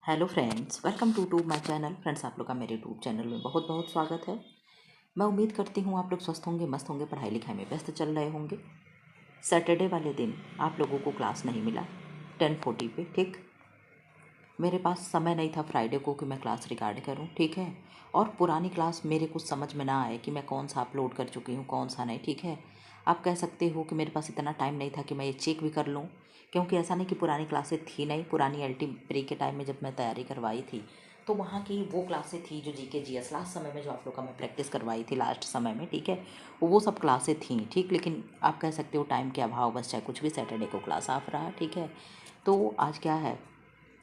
Hello friends, welcome to my channel. Friends, आप लोग का मेरे यूट्यूब चैनल में बहुत बहुत स्वागत है। मैं उम्मीद करती हूँ आप लोग स्वस्थ होंगे, मस्त होंगे, पढ़ाई लिखाई में व्यस्त चल रहे होंगे। सैटरडे वाले दिन आप लोगों को क्लास नहीं मिला 10:40 पे, ठीक। मेरे पास समय नहीं था फ्राइडे को कि मैं क्लास रिकॉर्ड करूं, ठीक है। और पुरानी क्लास मेरे कुछ समझ में ना आए कि मैं कौन सा अपलोड कर चुकी हूं, कौन सा नहीं, ठीक है। आप कह सकते हो कि मेरे पास इतना टाइम नहीं था कि मैं ये चेक भी कर लूं, क्योंकि ऐसा नहीं कि पुरानी क्लासें थी नहीं। पुरानी एल टी प्री के टाइम में जब मैं तैयारी करवाई थी तो वहाँ की वो क्लासें थी जो जीके जीएस लास्ट समय में जो आप लोग का मैं प्रैक्टिस करवाई थी लास्ट समय में, ठीक है। वो सब क्लासें थी, ठीक। लेकिन आप कह सकते हो टाइम के अभाव बस, चाहे कुछ भी, सैटरडे को क्लास ऑफ रहा, ठीक है। तो आज क्या है,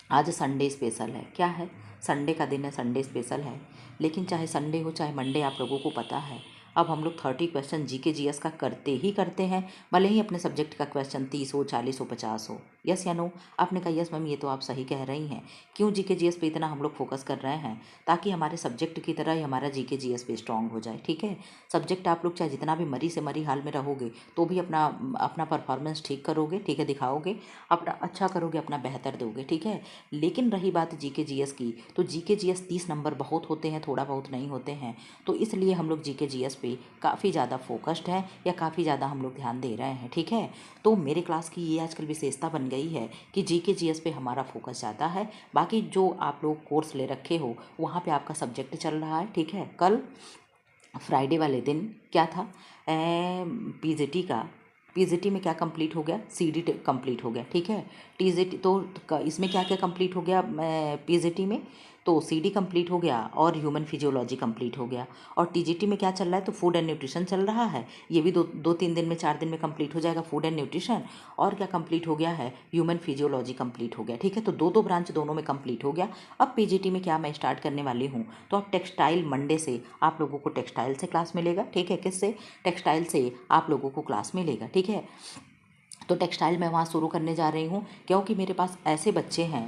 आज संडे स्पेशल है। क्या है, संडे का दिन है, संडे स्पेशल है। लेकिन चाहे संडे हो चाहे मंडे, आप लोगों को पता है अब हम लोग 30 क्वेश्चन जीके जीएस का करते ही करते हैं। भले ही अपने सब्जेक्ट का क्वेश्चन 30 हो, 40 हो, 50 हो। यस या नो? आपने कहा यस मैम, ये तो आप सही कह रही हैं। क्यों जीके जीएस पे इतना हम लोग फोकस कर रहे हैं? ताकि हमारे सब्जेक्ट की तरह ही हमारा जीके जीएस पे स्ट्रांग हो जाए, ठीक है। सब्जेक्ट आप लोग चाहे जितना भी मरी से मरी हाल में रहोगे तो भी अपना अपना परफॉर्मेंस ठीक करोगे, ठीक है, दिखाओगे, अपना अच्छा करोगे, अपना बेहतर दोगे, ठीक है। लेकिन रही बात जीके जीएस की, तो जीके जीएस 30 नंबर बहुत होते हैं, थोड़ा बहुत नहीं होते हैं। तो इसलिए हम लोग जीके जीएस पे काफ़ी ज़्यादा फोकस्ड हैं, या काफ़ी ज़्यादा हम लोग ध्यान दे रहे हैं, ठीक है। तो मेरे क्लास की ये आजकल विशेषता बन गई है कि जीके जीएस पे हमारा फोकस ज़्यादा है। बाकी जो आप लोग कोर्स ले रखे हो वहाँ पे आपका सब्जेक्ट चल रहा है, ठीक है। कल फ्राइडे वाले दिन क्या था, पीजीटी का, पीजीटी में क्या कंप्लीट हो गया, सीडी कंप्लीट हो गया, ठीक है। टीजीटी तो इसमें क्या क्या कंप्लीट हो गया, पीजीटी में तो सीडी कंप्लीट हो गया और ह्यूमन फिजियोलॉजी कंप्लीट हो गया। और टीजीटी में क्या चल रहा है, तो फूड एंड न्यूट्रिशन चल रहा है। ये भी दो तीन दिन में, 4 दिन में कंप्लीट हो जाएगा, फूड एंड न्यूट्रिशन। और क्या कंप्लीट हो गया है, ह्यूमन फिजियोलॉजी कंप्लीट हो गया, ठीक है। तो दो दो ब्रांच दोनों में कंप्लीट हो गया। अब पीजीटी में क्या मैं स्टार्ट करने वाली हूँ, तो अब टेक्सटाइल मंडे से आप लोगों को टेक्सटाइल से क्लास मिलेगा, ठीक है। किससे? टेक्सटाइल से आप लोगों को क्लास मिलेगा, ठीक है। तो टेक्सटाइल मैं वहाँ शुरू करने जा रही हूँ, क्योंकि मेरे पास ऐसे बच्चे हैं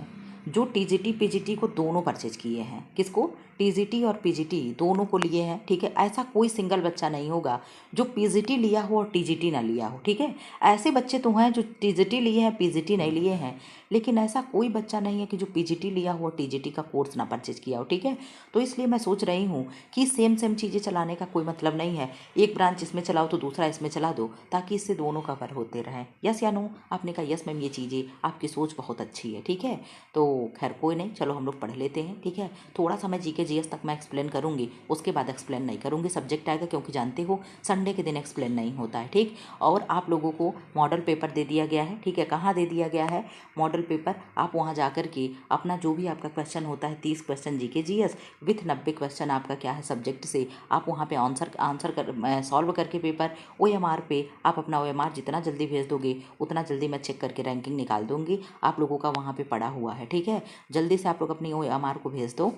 जो टीजीटी पीजीटी को दोनों परचेज किए हैं। किसको? टीजीटी और पीजीटी दोनों को लिए हैं, ठीक है। ऐसा कोई सिंगल बच्चा नहीं होगा जो पीजीटी लिया हो और टीजीटी ना लिया हो, ठीक है। ऐसे बच्चे तो हैं जो टीजीटी लिए हैं, पीजीटी नहीं लिए हैं। लेकिन ऐसा कोई बच्चा नहीं है कि जो पीजीटी लिया हो और टीजीटी का कोर्स ना परचेज किया हो, ठीक है। तो इसलिए मैं सोच रही हूँ कि सेम सेम चीज़ें चलाने का कोई मतलब नहीं है। एक ब्रांच इसमें चलाओ तो दूसरा इसमें चला दो, ताकि इससे दोनों कवर होते रहें। यस या नो? आपने कहा यस मैम, ये चीज़ें आपकी सोच बहुत अच्छी है, ठीक है। तो खैर कोई नहीं, चलो हम लोग पढ़ लेते हैं, ठीक है। थोड़ा सा मैं जीके जीएस तक मैं एक्सप्लेन करूँगी, उसके बाद एक्सप्लेन नहीं करूँगी, सब्जेक्ट आएगा, क्योंकि जानते हो संडे के दिन एक्सप्लेन नहीं होता है, ठीक। और आप लोगों को मॉडल पेपर दे दिया गया है, ठीक है। कहाँ दे दिया गया है मॉडल पेपर? आप वहाँ जा कर के अपना जो भी आपका क्वेश्चन होता है, 30 question GK GS with 90 question आपका क्या है सब्जेक्ट से, आप वहाँ पे आंसर आंसर कर सॉल्व करके पेपर ओएमआर पे आप अपना ओएमआर जितना जल्दी भेज दोगे उतना जल्दी मैं चेक करके रैंकिंग निकाल दूंगी। आप लोगों का वहाँ पे पड़ा हुआ है, ठीक है। जल्दी से आप लोग अपनी ओएमआर को भेज दो,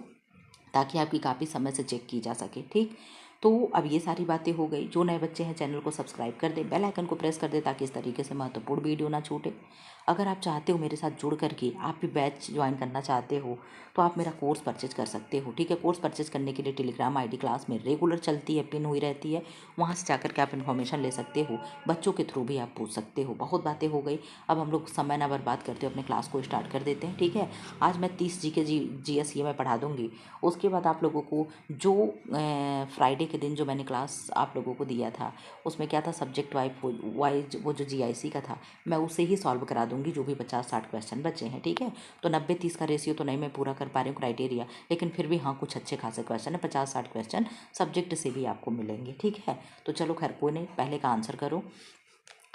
ताकि आपकी काफ़ी समय से चेक की जा सके, ठीक। तो अब ये सारी बातें हो गई। जो नए बच्चे हैं चैनल को सब्सक्राइब कर दें, बेल आइकन को प्रेस कर दें, ताकि इस तरीके से महत्वपूर्ण वीडियो ना छूटे। अगर आप चाहते हो मेरे साथ जुड़ करके आप भी बैच ज्वाइन करना चाहते हो, तो आप मेरा कोर्स परचेज कर सकते हो, ठीक है। कोर्स परचेज करने के लिए टेलीग्राम आईडी क्लास में रेगुलर चलती है, पिन हुई रहती है, वहाँ से जाकर के आप इन्फॉर्मेशन ले सकते हो। बच्चों के थ्रू भी आप पूछ सकते हो। बहुत बातें हो गई, अब हम लोग समय ना बर्बाद करते हो, अपने क्लास को स्टार्ट कर देते हैं, ठीक है। आज मैं 30 जीएस ये मैं पढ़ा दूँगी। उसके बाद आप लोगों को जो फ्राइडे के दिन जो मैंने क्लास आप लोगों को दिया था, उसमें क्या था, सब्जेक्ट वाइज वो जो जीआईसी का था, मैं उसे ही सॉल्व करा दूंगी, जो भी 50-60 क्वेश्चन बचे हैं, ठीक है। तो 90-30 का रेशियो तो नहीं मैं पूरा कर पा रही हूँ क्राइटेरिया, लेकिन फिर भी हाँ, कुछ अच्छे खासे क्वेश्चन है, 50-60 क्वेश्चन सब्जेक्ट से भी आपको मिलेंगे, ठीक है। तो चलो खैर कोई नहीं, पहले का आंसर करो।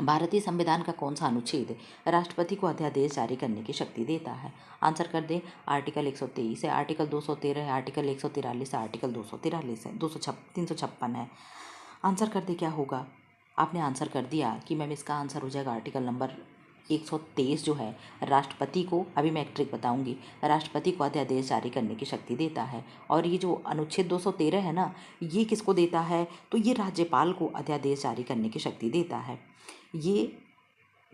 भारतीय संविधान का कौन सा अनुच्छेद राष्ट्रपति को अध्यादेश जारी करने की शक्ति देता है? आंसर कर दें। आर्टिकल 123 है, आर्टिकल 213 है, आर्टिकल 143 है, आर्टिकल 243 है, 356 है। आंसर कर दे, क्या होगा? आपने आंसर कर दिया कि मैम इसका आंसर हो जाएगा आर्टिकल नंबर 123 जो है, राष्ट्रपति को, अभी मैं एक ट्रिक बताऊंगी, राष्ट्रपति को अध्यादेश जारी करने की शक्ति देता है। और ये जो अनुच्छेद 213 है ना, ये किसको देता है? तो ये राज्यपाल को अध्यादेश जारी करने की शक्ति देता है। ये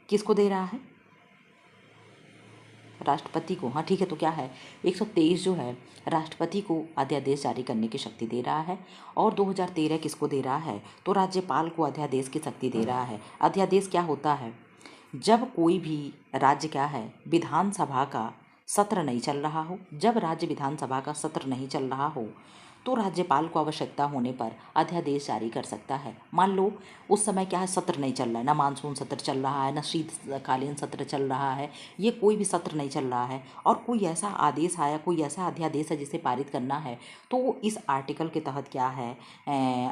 किसको दे रहा है? राष्ट्रपति को, हाँ ठीक है। तो क्या है, 123 जो है राष्ट्रपति को अध्यादेश जारी करने की शक्ति दे रहा है। और 2013 किसको दे रहा है? तो राज्यपाल को अध्यादेश की शक्ति दे रहा है। अध्यादेश क्या होता है? जब कोई भी राज्य क्या है, विधानसभा का सत्र नहीं चल रहा हो, जब राज्य विधानसभा का सत्र नहीं चल रहा हो तो राज्यपाल को आवश्यकता होने पर अध्यादेश जारी कर सकता है। मान लो उस समय क्या है, सत्र नहीं चल रहा है, ना मानसून सत्र चल रहा है, ना शीतकालीन सत्र चल रहा है, ये कोई भी सत्र नहीं चल रहा है और कोई ऐसा आदेश आया, कोई ऐसा अध्यादेश है जिसे पारित करना है, तो इस आर्टिकल के तहत क्या है,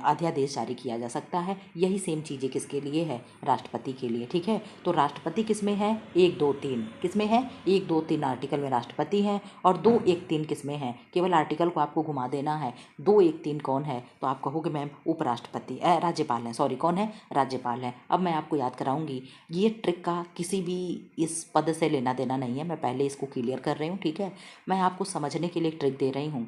अध्यादेश जारी किया जा सकता है। यही सेम चीज़ें किसके लिए है, राष्ट्रपति के लिए। ठीक है, तो राष्ट्रपति किस में है, 1 2 3 किस में है, 1 2 3 आर्टिकल में राष्ट्रपति हैं और 2 1 3 किस में है, केवल आर्टिकल को आपको घुमा देना है। 2 1 3 कौन है, तो आप कहोगे मैम उपराष्ट्रपति, राज्यपाल है, सॉरी कौन है, राज्यपाल है। अब मैं आपको याद कराऊंगी, ये ट्रिक का किसी भी इस पद से लेना देना नहीं है, मैं पहले इसको क्लियर कर रही हूँ। ठीक है, मैं आपको समझने के लिए ट्रिक दे रही हूँ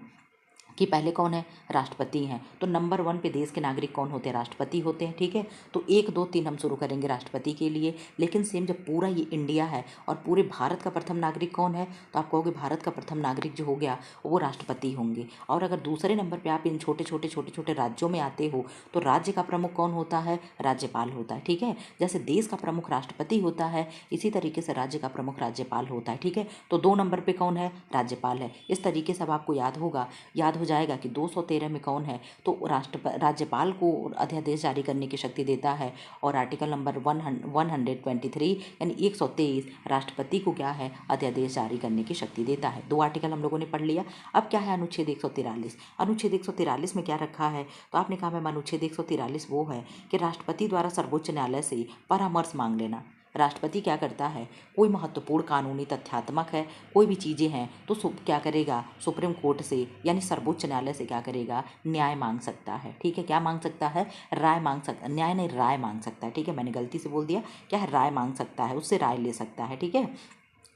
कि पहले कौन है, राष्ट्रपति हैं, तो नंबर 1 पे देश के नागरिक कौन होते हैं, राष्ट्रपति होते हैं। ठीक है, तो 1 2 3 हम शुरू करेंगे राष्ट्रपति के लिए, लेकिन सेम जब पूरा ये इंडिया है और पूरे भारत का प्रथम नागरिक कौन है, तो आप कहोगे भारत का प्रथम नागरिक जो हो गया वो राष्ट्रपति होंगे। और अगर दूसरे नंबर पर आप इन छोटे छोटे राज्यों में आते हो तो राज्य का प्रमुख कौन होता है, राज्यपाल होता है। ठीक है, जैसे देश का प्रमुख राष्ट्रपति होता है, इसी तरीके से राज्य का प्रमुख राज्यपाल होता है। ठीक है, तो 2 नंबर पे कौन है, राज्यपाल है। इस तरीके से अब आपको याद हो जाएगा कि 213 में कौन है, तो राज्यपाल को अध्यादेश जारी करने की शक्ति देता है और आर्टिकल नंबर 123 यानी 123 राष्ट्रपति को क्या है, अध्यादेश जारी करने की शक्ति देता है। 2 आर्टिकल हम लोगों ने पढ़ लिया। अब क्या है, अनुच्छेद 143। अनुच्छेद 143 में क्या रखा है, तो आपने कहा मैम अनुच्छेद 143 वो है कि राष्ट्रपति द्वारा सर्वोच्च न्यायालय से परामर्श मांग लेना। राष्ट्रपति क्या करता है, कोई महत्वपूर्ण कानूनी तथ्यात्मक है, कोई भी चीज़ें हैं तो क्या करेगा, सुप्रीम कोर्ट से यानी सर्वोच्च न्यायालय से क्या करेगा, न्याय मांग सकता है। ठीक है, क्या मांग सकता है, राय मांग सकता, न्याय नहीं राय मांग सकता है। ठीक है, मैंने गलती से बोल दिया, क्या है, राय मांग सकता है, उससे राय ले सकता है। ठीक है,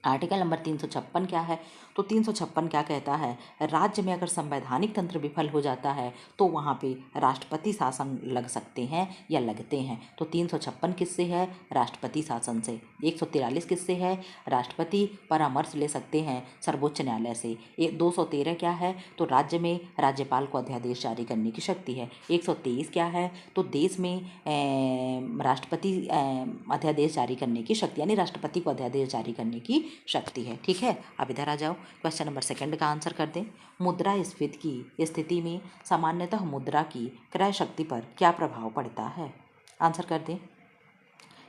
आर्टिकल नंबर 356 क्या है, तो 356 क्या कहता है, राज्य में अगर संवैधानिक तंत्र विफल हो जाता है तो वहाँ पे राष्ट्रपति शासन लग सकते हैं या लगते हैं। तो 356 किससे है, राष्ट्रपति शासन से। 143 किससे है, राष्ट्रपति परामर्श ले सकते हैं सर्वोच्च न्यायालय से। 213 क्या है, तो राज्य में राज्यपाल को अध्यादेश जारी करने की शक्ति है। 123 क्या है, तो देश में राष्ट्रपति अध्यादेश जारी करने की शक्ति, यानी राष्ट्रपति को अध्यादेश जारी करने की शक्ति है। ठीक है, अब इधर आ जाओ, क्वेश्चन नंबर 2 का आंसर कर दें। मुद्रास्फीति की स्थिति में सामान्यतः मुद्रा की क्रय शक्ति पर क्या प्रभाव पड़ता है, आंसर कर दें,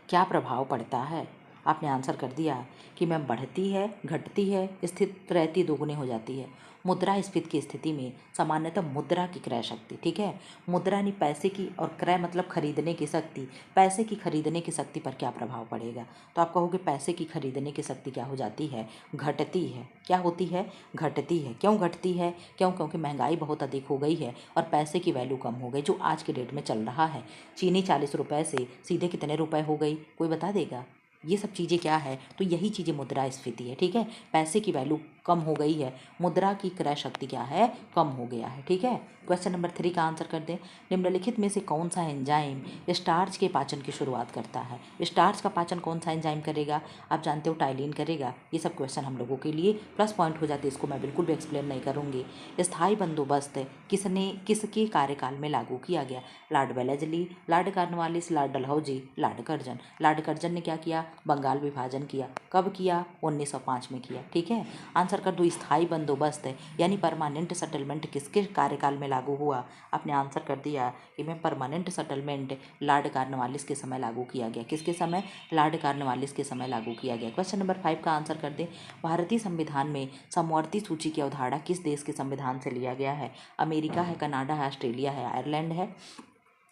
क्या प्रभाव पड़ता है। आपने आंसर कर दिया कि मैम बढ़ती है, घटती है, स्थिर रहती, दोगुनी हो जाती है। मुद्रास्फीति की स्थिति में सामान्यतः मुद्रा की क्रय शक्ति, ठीक है, मुद्रा यानी पैसे की और क्रय मतलब खरीदने की शक्ति, पैसे की खरीदने की शक्ति पर क्या प्रभाव पड़ेगा, तो आप कहोगे पैसे की खरीदने की शक्ति क्या हो जाती है, घटती है। क्या होती है, घटती है। क्यों घटती है, क्योंकि महंगाई बहुत अधिक हो गई है और पैसे की वैल्यू कम हो गई, जो आज के डेट में चल रहा है। चीनी 40 रुपये से सीधे कितने रुपए हो गई, कोई बता देगा। ये सब चीज़ें क्या है, तो यही चीज़ें मुद्रास्फीति है। ठीक है, पैसे की वैल्यू कम हो गई है, मुद्रा की क्रय शक्ति क्या है, कम हो गया है। ठीक है, क्वेश्चन नंबर 3 का आंसर कर दें। निम्नलिखित में से कौन सा एंजाइम स्टार्च के पाचन की शुरुआत करता है। स्टार्च का पाचन कौन सा एंजाइम करेगा, आप जानते हो टाइलिन करेगा। ये सब क्वेश्चन हम लोगों के लिए प्लस पॉइंट हो जाते हैं, इसको मैं बिल्कुल भी एक्सप्लेन नहीं करूँगी। स्थायी बंदोबस्त किसके कार्यकाल में लागू किया गया, Lord Wellesley, Lord Cornwallis, Lord Dalhousie, Lord Curzon. Lord Curzon ने क्या किया, बंगाल विभाजन किया। कब किया, 1905 में किया। ठीक है, आंसर कर दो, स्थायी बंदोबस्त यानी परमानेंट सेटलमेंट किसके कार्यकाल में लागू हुआ। आपने आंसर कर दिया कि मैं परमानेंट सेटलमेंट लॉर्ड कॉर्नवालिस के समय लागू किया गया। किसके समय, लॉर्ड कॉर्नवालिस के समय लागू किया गया। क्वेश्चन नंबर 5 का आंसर कर दें। भारतीय संविधान में समवर्ती सूची की अवधारणा किस देश के संविधान से लिया गया है, अमेरिका है, कनाडा है, ऑस्ट्रेलिया है, आयरलैंड है।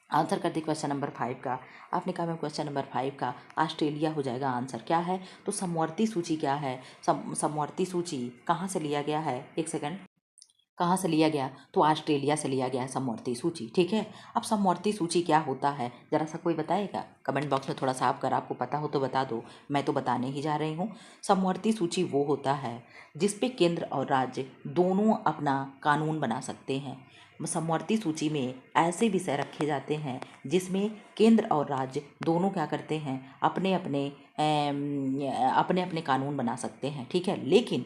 आंसर कर दी क्वेश्चन नंबर 5 का। आपने कहा मैं क्वेश्चन नंबर 5 का ऑस्ट्रेलिया हो जाएगा आंसर। क्या है, तो समवर्ती सूची क्या है, समवर्ती सूची कहाँ से लिया गया है, एक सेकंड, कहाँ से लिया गया, तो ऑस्ट्रेलिया से लिया गया है समवर्ती सूची। ठीक है, अब समवर्ती सूची क्या होता है, जरा सा कोई बताएगा कमेंट बॉक्स में, थोड़ा सा अगर आपको पता हो तो बता दो, मैं तो बताने ही जा रही हूँ। समवर्ती सूची वो होता है जिस पे केंद्र और राज्य दोनों अपना कानून बना सकते हैं। समवर्ती सूची में ऐसे विषय रखे जाते हैं जिसमें केंद्र और राज्य दोनों क्या करते हैं, अपने अपने कानून बना सकते हैं। ठीक है, लेकिन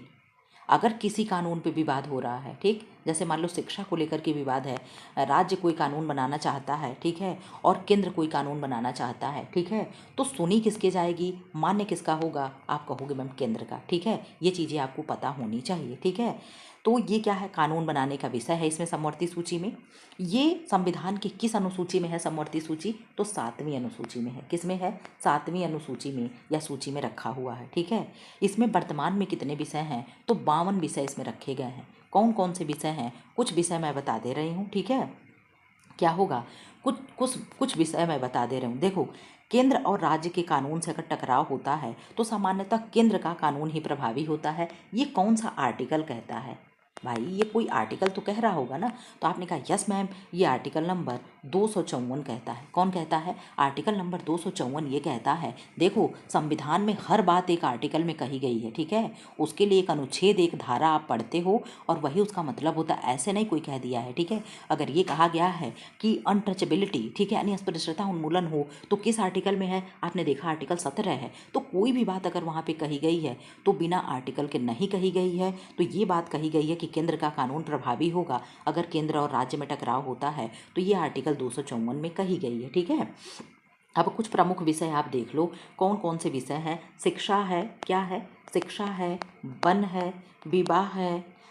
अगर किसी कानून पे विवाद हो रहा है, ठीक, जैसे मान लो शिक्षा को लेकर के विवाद है, राज्य कोई कानून बनाना चाहता है, ठीक है, और केंद्र कोई कानून बनाना चाहता है, ठीक है, तो सुनी किसके जाएगी, मान्य किसका होगा, आप कहोगे मैम केंद्र का, ठीक है। ये चीज़ें आपको पता होनी चाहिए, ठीक है। तो ये क्या है, कानून बनाने का विषय है इसमें समवर्ती सूची में। ये संविधान की किस अनुसूची में है समवर्ती सूची, तो 7वीं अनुसूची में है। किस में है, 7वीं अनुसूची में या सूची में रखा हुआ है, ठीक है। इसमें वर्तमान में कितने विषय हैं, तो 52 विषय इसमें रखे गए हैं। कौन कौन से विषय हैं, कुछ विषय मैं बता दे रही हूँ, ठीक है। क्या होगा, कुछ विषय मैं बता दे रही हूँ। देखो, केंद्र और राज्य के कानून से अगर टकराव होता है तो सामान्यतः केंद्र का कानून ही प्रभावी होता है। ये कौन सा आर्टिकल कहता है, भाई ये कोई आर्टिकल तो कह रहा होगा ना। तो आपने कहा यस मैम, ये आर्टिकल नंबर 254 कहता है। कौन कहता है, आर्टिकल नंबर 254 ये कहता है। देखो, संविधान में हर बात एक आर्टिकल में कही गई है, ठीक है। उसके लिए एक अनुच्छेद, एक धारा आप पढ़ते हो और वही उसका मतलब होता है, ऐसे नहीं कोई कह दिया है, ठीक है। अगर ये कहा गया है कि अनटचेबिलिटी, ठीक है, यानी अस्पृश्यता उन्मूलन हो, तो किस आर्टिकल में है, आपने देखा आर्टिकल 17 है। तो कोई भी बात अगर वहाँ पे कही गई है तो बिना आर्टिकल के नहीं कही गई है। तो ये बात कही गई है कि केंद्र का कानून प्रभावी होगा अगर केंद्र और राज्य में टकराव होता है, तो ये आर्टिकल 254 में कही गई है, ठीक है। अब कुछ प्रमुख विषय आप देख लो, कौन कौन से विषय हैं। शिक्षा है, क्या है, शिक्षा है, वन है, विवाह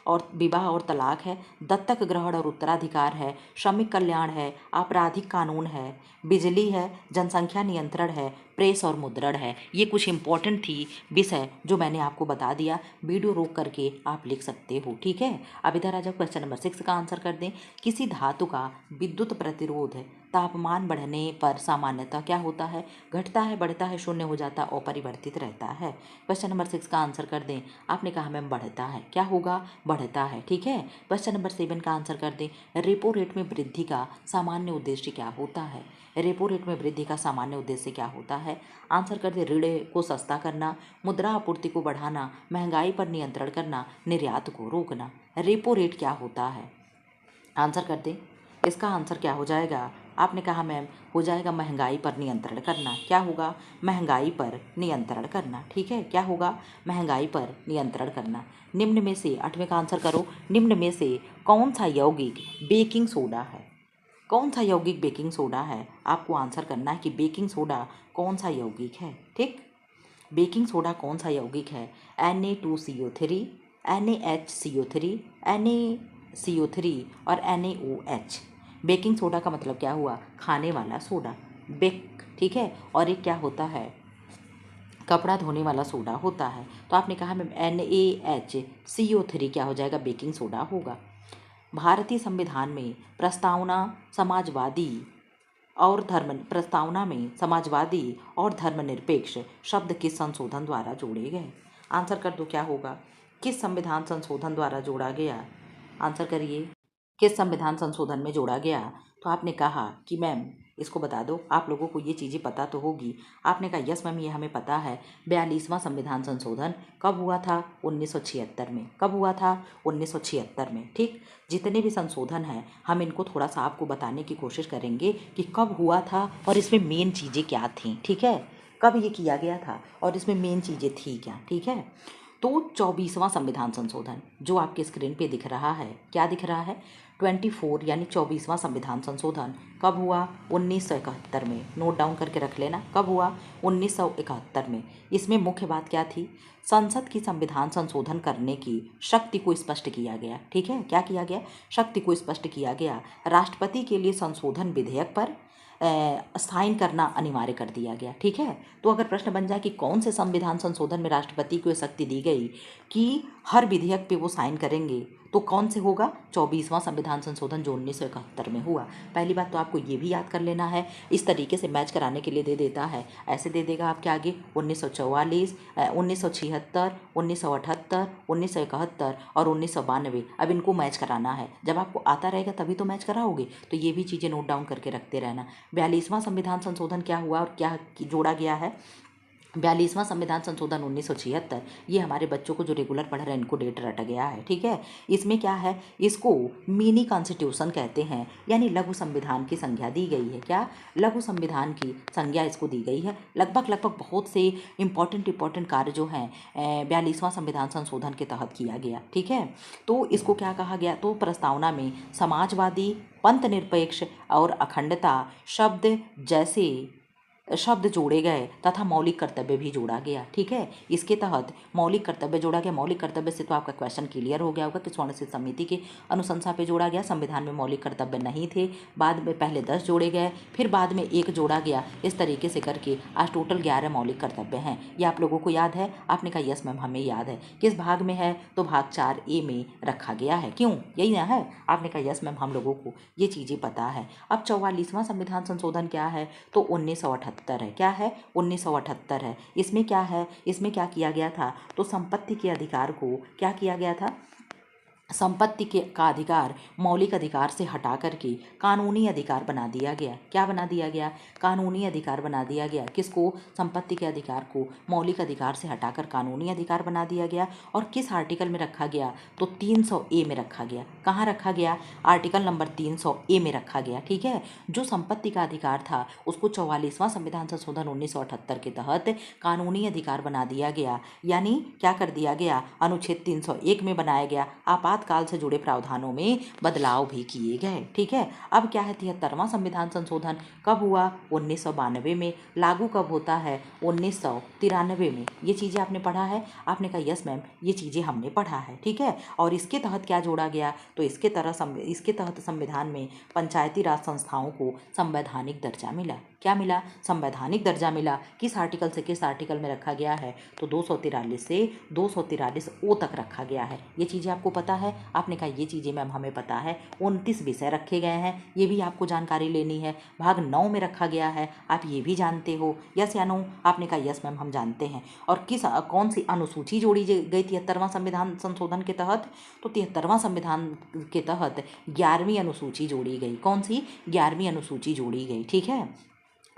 और तलाक है, दत्तक ग्रहण और उत्तराधिकार है, श्रमिक कल्याण है, आपराधिक कानून है, बिजली है, जनसंख्या नियंत्रण है, प्रेस और मुद्रण है। ये कुछ इंपॉर्टेंट थी विषय जो मैंने आपको बता दिया। वीडियो रोक करके आप लिख सकते हो, ठीक है। अब इधर आ जाओ, क्वेश्चन नंबर 6 का आंसर कर दें। किसी धातु का विद्युत प्रतिरोध तापमान बढ़ने पर सामान्यतः क्या होता है, घटता है, बढ़ता है, शून्य हो जाता, अपरिवर्तित रहता है। क्वेश्चन नंबर 6 का आंसर कर दें। आपने कहा मैम बढ़ता है, क्या होगा, बढ़ता है, ठीक है। क्वेश्चन नंबर 7 का आंसर कर दें। रेपो रेट में वृद्धि का सामान्य उद्देश्य क्या होता है, रेपो रेट में वृद्धि का सामान्य उद्देश्य क्या होता है। आंसर कर दे, ऋण को सस्ता करना, मुद्रा आपूर्ति को बढ़ाना, महंगाई पर नियंत्रण करना, निर्यात को रोकना। रेपो रेट क्या होता है, आंसर कर दें। इसका आंसर क्या हो जाएगा, आपने कहा मैम हो जाएगा महंगाई पर नियंत्रण करना। क्या होगा, महंगाई पर नियंत्रण करना, ठीक है। क्या होगा, महंगाई पर नियंत्रण करना। निम्न में से, 8वें का आंसर करो, निम्न में से कौन सा यौगिक बेकिंग सोडा है, कौन सा यौगिक बेकिंग सोडा है। आपको आंसर करना है कि बेकिंग सोडा कौन सा यौगिक है, ठीक। बेकिंग सोडा कौन सा यौगिक है, Na2CO3, NaHCO3, NaCO3 और NaOH। बेकिंग सोडा का मतलब क्या हुआ, खाने वाला सोडा, बेक, ठीक है। और एक क्या होता है, कपड़ा धोने वाला सोडा होता है। तो आपने कहा मैम NaHCO3 क्या हो जाएगा, बेकिंग सोडा होगा। भारतीय संविधान में प्रस्तावना में समाजवादी और धर्मनिरपेक्ष शब्द किस संशोधन द्वारा जोड़े गए। आंसर कर दो, क्या होगा, किस संविधान संशोधन द्वारा जोड़ा गया। आंसर करिए, किस संविधान संशोधन में जोड़ा गया। तो आपने कहा कि मैम इसको बता दो, आप लोगों को ये चीज़ें पता तो होगी। आपने कहा यस मैम ये हमें पता है। 42वां संविधान संशोधन कब हुआ था, 1976 में। कब हुआ था, 1976 में, ठीक। जितने भी संशोधन हैं हम इनको थोड़ा सा आपको बताने की कोशिश करेंगे कि कब हुआ था और इसमें मेन चीज़ें क्या थीं, ठीक है। कब ये किया गया था और इसमें मेन चीज़ें थी क्या, ठीक है। तो 24वां संविधान संशोधन जो आपके स्क्रीन पे दिख रहा है, क्या दिख रहा है, 24 यानी 24वां संविधान संशोधन कब हुआ, 1971 में। नोट डाउन करके रख लेना, कब हुआ, 1971 में। इसमें मुख्य बात क्या थी, संसद की संविधान संशोधन करने की शक्ति को स्पष्ट किया गया, ठीक है। क्या किया गया, शक्ति को स्पष्ट किया गया। राष्ट्रपति के लिए संशोधन विधेयक पर साइन करना अनिवार्य कर दिया गया, ठीक है। तो अगर प्रश्न बन जाए कि कौन से संविधान संशोधन में राष्ट्रपति को शक्ति दी गई कि हर विधेयक पे वो साइन करेंगे, तो कौन से होगा, 24वां संविधान संशोधन जो 1971 में हुआ। पहली बात तो आपको ये भी याद कर लेना है, इस तरीके से मैच कराने के लिए दे देता है, ऐसे दे देगा आपके आगे 1944, 1976, 1978, 1971 और 1992। अब इनको मैच कराना है, जब आपको आता रहेगा तभी तो मैच कराओगे। तो ये भी चीज़ें नोट डाउन करके रखते रहना। 42वां संविधान संशोधन क्या हुआ और क्या जोड़ा गया है, 42वां संविधान संशोधन 1976, ये हमारे बच्चों को जो रेगुलर पढ़ रहे हैं इनको डेट रट गया है, ठीक है। इसमें क्या है, इसको मिनी कॉन्स्टिट्यूशन कहते हैं, यानी लघु संविधान की संज्ञा दी गई है। क्या, लघु संविधान की संज्ञा इसको दी गई है। लगभग बहुत से इंपॉर्टेंट कार्य जो हैं 42वां संविधान संशोधन के तहत किया गया, ठीक है। तो इसको क्या कहा गया, तो प्रस्तावना में समाजवादी, पंथ निरपेक्ष और अखंडता शब्द जोड़े गए तथा मौलिक कर्तव्य भी जोड़ा गया, ठीक है। इसके तहत मौलिक कर्तव्य जोड़ा गया। मौलिक कर्तव्य से तो आपका क्वेश्चन क्लियर हो गया होगा कि स्वर्णसिद्ध समिति के अनुशंसा पे जोड़ा गया। संविधान में मौलिक कर्तव्य नहीं थे, बाद में पहले 10 जोड़े गए, फिर बाद में 1 जोड़ा गया। इस तरीके से करके आज टोटल 11 मौलिक कर्तव्य हैं। ये आप लोगों को याद है? आपने कहा यस मैम हमें याद है। किस भाग में है, तो भाग 4A में रखा गया है। क्यों, यही ना है? आपने कहा यस मैम हम लोगों को ये चीज़ें पता है। अब 44वां संविधान संशोधन क्या है, तो 1978 है। क्या है, 1978 है। इसमें क्या है, इसमें क्या किया गया था, तो संपत्ति के अधिकार को क्या किया गया था, संपत्ति का अधिकार मौलिक अधिकार से हटा करके कानूनी अधिकार बना दिया गया। क्या बना दिया गया, कानूनी अधिकार बना दिया गया। किसको, संपत्ति के अधिकार को मौलिक अधिकार से हटाकर कानूनी अधिकार बना दिया गया। और किस आर्टिकल में रखा गया, तो 300A में रखा गया। कहाँ रखा गया, आर्टिकल नंबर 300A में रखा गया, ठीक है। जो संपत्ति का अधिकार था उसको 44वां संविधान संशोधन 1978 के तहत कानूनी अधिकार बना दिया गया, यानी क्या कर दिया गया, अनुच्छेद 301 में बनाया गया। आपातकाल से जुड़े प्रावधानों में बदलाव भी किए गए, ठीक है। अब क्या है, 73वां संविधान संशोधन कब हुआ, 1992 में। लागू कब होता है, 1993 में। ये चीज़ें आपने पढ़ा है? आपने कहा यस मैम ये चीज़ें हमने पढ़ा है, ठीक है। और इसके तहत क्या जोड़ा गया, तो इसके तहत संविधान में पंचायती राज संस्थाओं को संवैधानिक दर्जा मिला। क्या मिला, संवैधानिक दर्जा मिला। किस आर्टिकल से किस आर्टिकल में रखा गया है, तो 243 से 243O तक रखा गया है। ये चीज़ें आपको पता है? आपने कहा ये चीज़ें मैम हमें पता है। 29 विषय रखे गए हैं, ये भी आपको जानकारी लेनी है। भाग 9 में रखा गया है, आप ये भी जानते हो, यस या नो? आपने कहा यस मैम हम जानते हैं। और कौन सी अनुसूची जोड़ी गई 73वां संविधान संशोधन के तहत, तो 73वां संविधान के तहत 11वीं अनुसूची जोड़ी गई। कौन सी, 11वीं अनुसूची जोड़ी गई, ठीक है।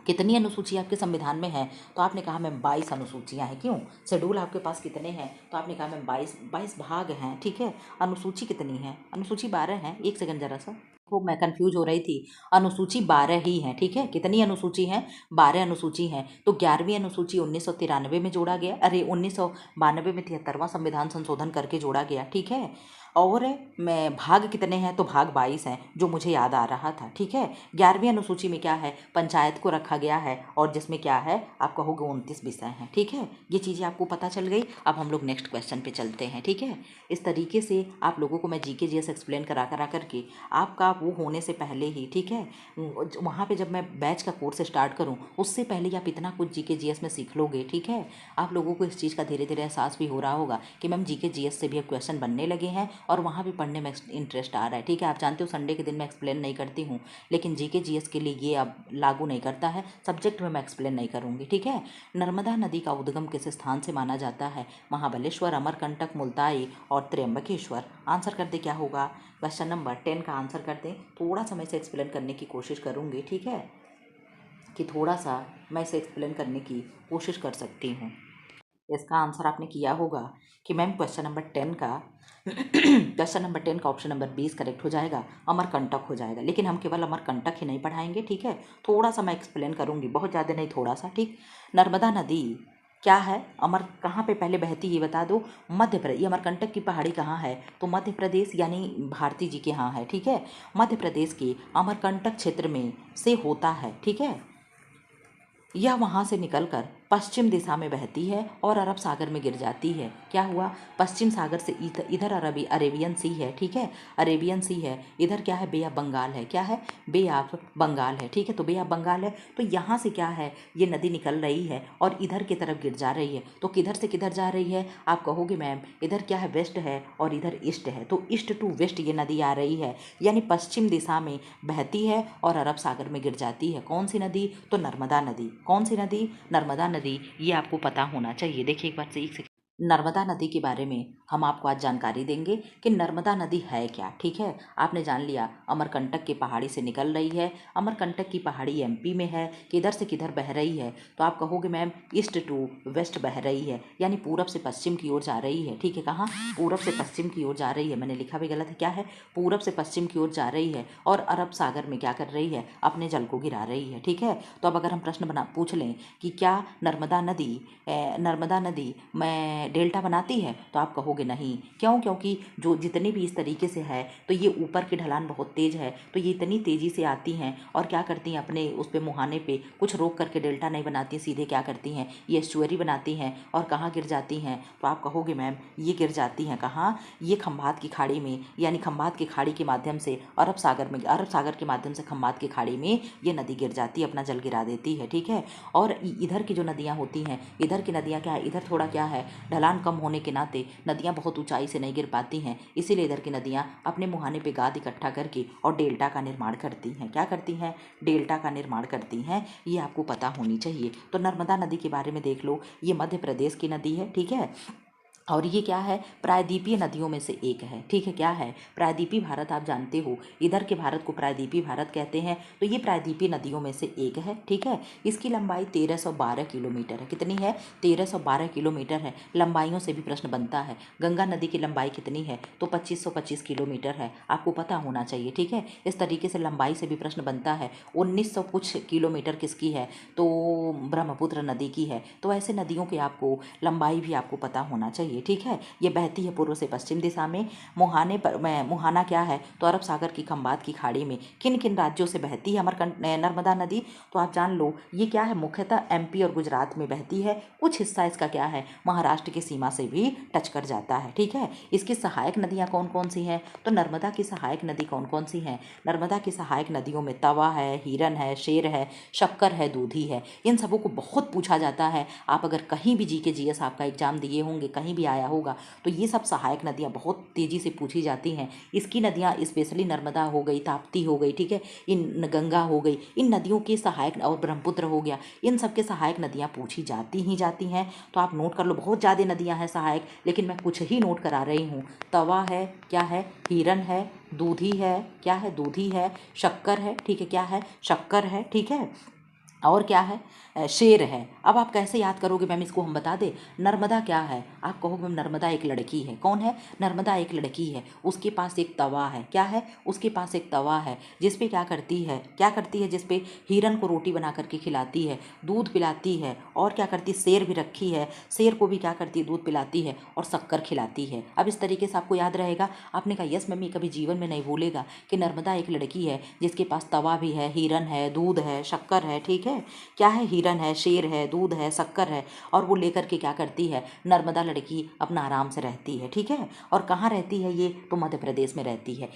कितनी अनुसूची आपके संविधान में है, तो आपने कहा मैम 22 अनुसूचियाँ हैं। क्यों, शेड्यूल आपके पास कितने हैं, तो आपने कहा मैम 22 भाग हैं, ठीक है। अनुसूची कितनी है, अनुसूची 12 है। एक सेकंड जरा सा, वो मैं कंफ्यूज हो रही थी। अनुसूची 12 ही है, ठीक है। कितनी अनुसूची हैं, 12 अनुसूची हैं। तो 11वीं अनुसूची 1993 में जोड़ा गया, अरे 1992 में 73वां संविधान संशोधन करके जोड़ा गया, ठीक है। और मैं भाग कितने हैं, तो भाग 22 हैं, जो मुझे याद आ रहा था, ठीक है। 11वीं अनुसूची में क्या है, पंचायत को रखा गया है, और जिसमें क्या है, आप कहोगे 29 विषय हैं, ठीक है। ये चीज़ें आपको पता चल गई। अब हम लोग नेक्स्ट क्वेश्चन पे चलते हैं, ठीक है। इस तरीके से आप लोगों को मैं जीके जीएस एक्सप्लेन करा करके आपका वो होने से पहले ही, ठीक है, वहाँ पे जब मैं बैच का कोर्स स्टार्ट करूँ उससे पहले आप इतना कुछ जीके जीएस में सीख लोगे, ठीक है। आप लोगों को इस चीज़ का धीरे धीरे एहसास भी हो रहा होगा कि मैम जीके जीएस से भी अब क्वेश्चन बनने लगे हैं और वहाँ भी पढ़ने में इंटरेस्ट आ रहा है, ठीक है। आप जानते हो संडे के दिन मैं एक्सप्लेन नहीं करती हूँ, लेकिन जीके जीएस के लिए ये अब लागू नहीं करता है, सब्जेक्ट में मैं एक्सप्लेन नहीं करूँगी, ठीक है। नर्मदा नदी का उद्गम किस स्थान से माना जाता है, महाबलेश्वर, अमरकंटक, मुल्ताई और त्र्यंबकेश्वर। आंसर कर दे क्या होगा, क्वेश्चन नंबर 10 का आंसर कर दें। थोड़ा सा मैं इसे एक्सप्लेन करने की कोशिश करूँगी, ठीक है, कि थोड़ा सा मैं इसे एक्सप्लेन करने की कोशिश कर सकती हूँ। इसका आंसर आपने किया होगा कि मैम क्वेश्चन नंबर 10 का क्वेश्चन नंबर 10 का ऑप्शन नंबर 20 करेक्ट हो जाएगा, अमरकंटक हो जाएगा। लेकिन हम केवल अमरकंटक ही नहीं पढ़ाएंगे, ठीक है। थोड़ा सा मैं एक्सप्लेन करूँगी, बहुत ज़्यादा नहीं, थोड़ा सा, ठीक। नर्मदा नदी क्या है, कहाँ पे पहले बहती ये बता दो, मध्य प्रदेश। ये अमरकंटक की पहाड़ी कहाँ है, तो मध्य प्रदेश, यानी भारती जी के यहाँ है, ठीक है। मध्य प्रदेश के अमरकंटक क्षेत्र में से होता है, ठीक है। यह वहाँ से निकलकर पश्चिम दिशा में बहती है और अरब सागर में गिर जाती है। क्या हुआ, पश्चिम सागर से इधर अरेबियन सी है, ठीक है, अरेबियन सी है। इधर क्या है, बे ऑफ बंगाल है। क्या है, बे ऑफ बंगाल है, ठीक है। तो बे ऑफ बंगाल है, तो यहाँ से क्या है, ये नदी निकल रही है और इधर की तरफ गिर जा रही है। तो किधर से किधर जा रही है, आप कहोगे मैम इधर क्या है, वेस्ट है और इधर ईस्ट है, तो ईस्ट टू वेस्ट ये नदी आ रही है, यानी पश्चिम दिशा में बहती है और अरब सागर में गिर जाती है। कौन सी नदी, तो नर्मदा नदी। कौन सी नदी, नर्मदा नदी। ये आपको पता होना चाहिए। देखिए एक बार से नर्मदा नदी के बारे में हम आपको आज जानकारी देंगे कि नर्मदा नदी है क्या। ठीक है, आपने जान लिया अमरकंटक की पहाड़ी से निकल रही है। अमरकंटक की पहाड़ी एमपी में है, किधर से किधर बह रही है, तो आप कहोगे मैम ईस्ट टू वेस्ट बह रही है, यानी पूरब से पश्चिम की ओर जा रही है। ठीक है, कहाँ? पूरब से पश्चिम की ओर जा रही है। मैंने लिखा भी गलत है, क्या है? पूरब से पश्चिम की ओर जा रही है और अरब सागर में क्या कर रही है? अपने जल को गिरा रही है। ठीक है, तो अब अगर हम प्रश्न पूछ लें कि क्या नर्मदा नदी में डेल्टा बनाती है, तो आप कहोगे नहीं। क्यों? क्योंकि जो जितनी भी इस तरीके से है तो ये ऊपर की ढलान बहुत तेज है, तो ये इतनी तेज़ी से आती हैं और क्या करती हैं, अपने उस पे मुहाने पे कुछ रोक करके डेल्टा नहीं बनाती, सीधे क्या करती हैं, ये एस्चुअरी बनाती हैं और कहाँ गिर जाती हैं, तो आप कहोगे मैम ये गिर जाती हैं कहाँ? ये खंभात की खाड़ी में, यानी खंभात की खाड़ी के माध्यम से अरब सागर के माध्यम से खंभात की खाड़ी में ये नदी गिर जाती है, अपना जल गिरा देती है। ठीक है, और इधर की जो नदियाँ होती हैं, इधर की नदियाँ क्या है, इधर थोड़ा क्या है, ढलान कम होने के नाते नदियाँ बहुत ऊंचाई से नहीं गिर पाती हैं, इसीलिए इधर की नदियाँ अपने मुहाने पे गाद इकट्ठा करके और डेल्टा का निर्माण करती हैं। क्या करती हैं? डेल्टा का निर्माण करती हैं। ये आपको पता होनी चाहिए। तो नर्मदा नदी के बारे में देख लो, ये मध्य प्रदेश की नदी है। ठीक है, और ये क्या है? प्रायद्वीपीय नदियों में से एक है। ठीक है, क्या है? प्रायद्वीपीय भारत, आप जानते हो इधर के भारत को प्रायद्वीपीय भारत कहते हैं, तो ये प्रायद्वीपीय नदियों में से एक है। ठीक है, इसकी लंबाई 1312 किलोमीटर है। कितनी है? 1312 किलोमीटर है। लंबाइयों से भी प्रश्न बनता है। गंगा नदी की लंबाई कितनी है? तो 2525 किलोमीटर है, आपको पता होना चाहिए। ठीक है, इस तरीके से लंबाई से भी प्रश्न बनता है। 1900 कुछ किलोमीटर किसकी है? तो ब्रह्मपुत्र नदी की है। तो ऐसे नदियों की आपको लंबाई भी आपको पता होना चाहिए। ठीक है, ये बहती है पूर्व से पश्चिम दिशा में। मुहाना क्या है? तो अरब सागर की खंबात की खाड़ी में किन किन राज्यों से बहती है नर्मदा नदी? तो आप जान लो ये क्या है, मुख्यतः एमपी और गुजरात में बहती है। कुछ हिस्सा इसका क्या है, महाराष्ट्र की सीमा से भी टच कर जाता है। ठीक है, इसकी सहायक नदियाँ कौन कौन सी हैं? तो नर्मदा की सहायक नदी कौन कौन सी हैं? नर्मदा की सहायक नदियों में तवा है, हिरन है, शेर है, शक्कर है, दूधी है। इन सबों को बहुत पूछा जाता है। आप अगर कहीं भी जीके जीएस आपका एग्जाम दिए होंगे, कहीं भी आया होगा, तो ये सब सहायक नदियाँ बहुत तेज़ी से पूछी जाती हैं। इसकी नदियाँ स्पेशली नर्मदा हो गई, ताप्ती हो गई, ठीक है, इन गंगा हो गई, इन नदियों के सहायक, और ब्रह्मपुत्र हो गया, इन सब के सहायक नदियाँ पूछी जाती ही जाती हैं। तो आप नोट कर लो, बहुत ज़्यादा नदियाँ हैं सहायक, लेकिन मैं कुछ ही नोट करा रही हूँ। तवा है, क्या है? हिरन है, दूधी है, क्या है? दूधी है, शक्कर है, ठीक है, क्या है? शक्कर है, ठीक है, और क्या है? शेर है। अब आप कैसे याद करोगे मैम, इसको हम बता दें। नर्मदा क्या है? आप कहोगे मैम नर्मदा एक लड़की है। कौन है? नर्मदा एक लड़की है, उसके पास एक तवा है। क्या है? उसके पास एक तवा है, जिसपे क्या करती है, जिसपे हिरन को रोटी बना करके खिलाती है, दूध पिलाती है, और क्या करती है, शेर भी रखी है, शेर को भी क्या करती है, दूध पिलाती है और शक्कर खिलाती है। अब इस तरीके से आपको याद रहेगा। आपने कहा यस मैम, ये कभी जीवन में नहीं भूलेगा कि नर्मदा एक लड़की है जिसके पास तवा भी है, हिरन है, दूध है, शक्कर है। ठीक है, क्या है? हिरन है, शेर है, दूध है, शक्कर है, और वो लेकर के क्या करती है, नर्मदा लड़की अपना आराम से रहती है। ठीक है, और कहाँ रहती है ये? तो मध्य प्रदेश में रहती है।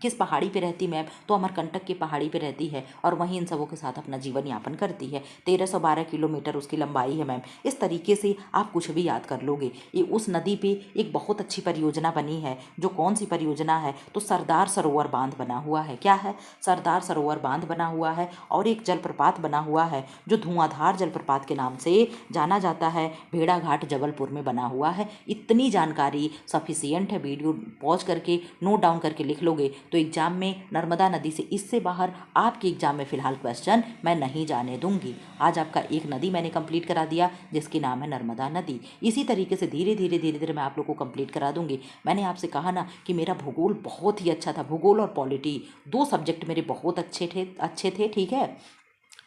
किस पहाड़ी पे रहती मैम? तो अमरकंटक की पहाड़ी पे रहती है, और वहीं इन सबों के साथ अपना जीवन यापन करती है। 1312 किलोमीटर उसकी लंबाई है मैम। इस तरीके से आप कुछ भी याद कर लोगे। ये उस नदी पे एक बहुत अच्छी परियोजना बनी है, जो कौन सी परियोजना है? तो सरदार सरोवर बांध बना हुआ है। क्या है? सरदार सरोवर बांध बना हुआ है, और एक जलप्रपात बना हुआ है जो धुआंधार जलप्रपात के नाम से जाना जाता है, भेड़ाघाट जबलपुर में बना हुआ है। इतनी जानकारी सफिशियंट है, वीडियो पॉज करके नोट डाउन करके लिख लोगे तो एग्जाम में नर्मदा नदी से, इससे बाहर आपके एग्जाम में फिलहाल क्वेश्चन मैं नहीं जाने दूंगी। आज आपका एक नदी मैंने कंप्लीट करा दिया जिसकी नाम है नर्मदा नदी। इसी तरीके से धीरे धीरे मैं आप लोग को कंप्लीट करा दूंगी। मैंने आपसे कहा ना कि मेरा भूगोल बहुत ही अच्छा था, भूगोल और पॉलिटी दो सब्जेक्ट मेरे बहुत अच्छे थे। ठीक है,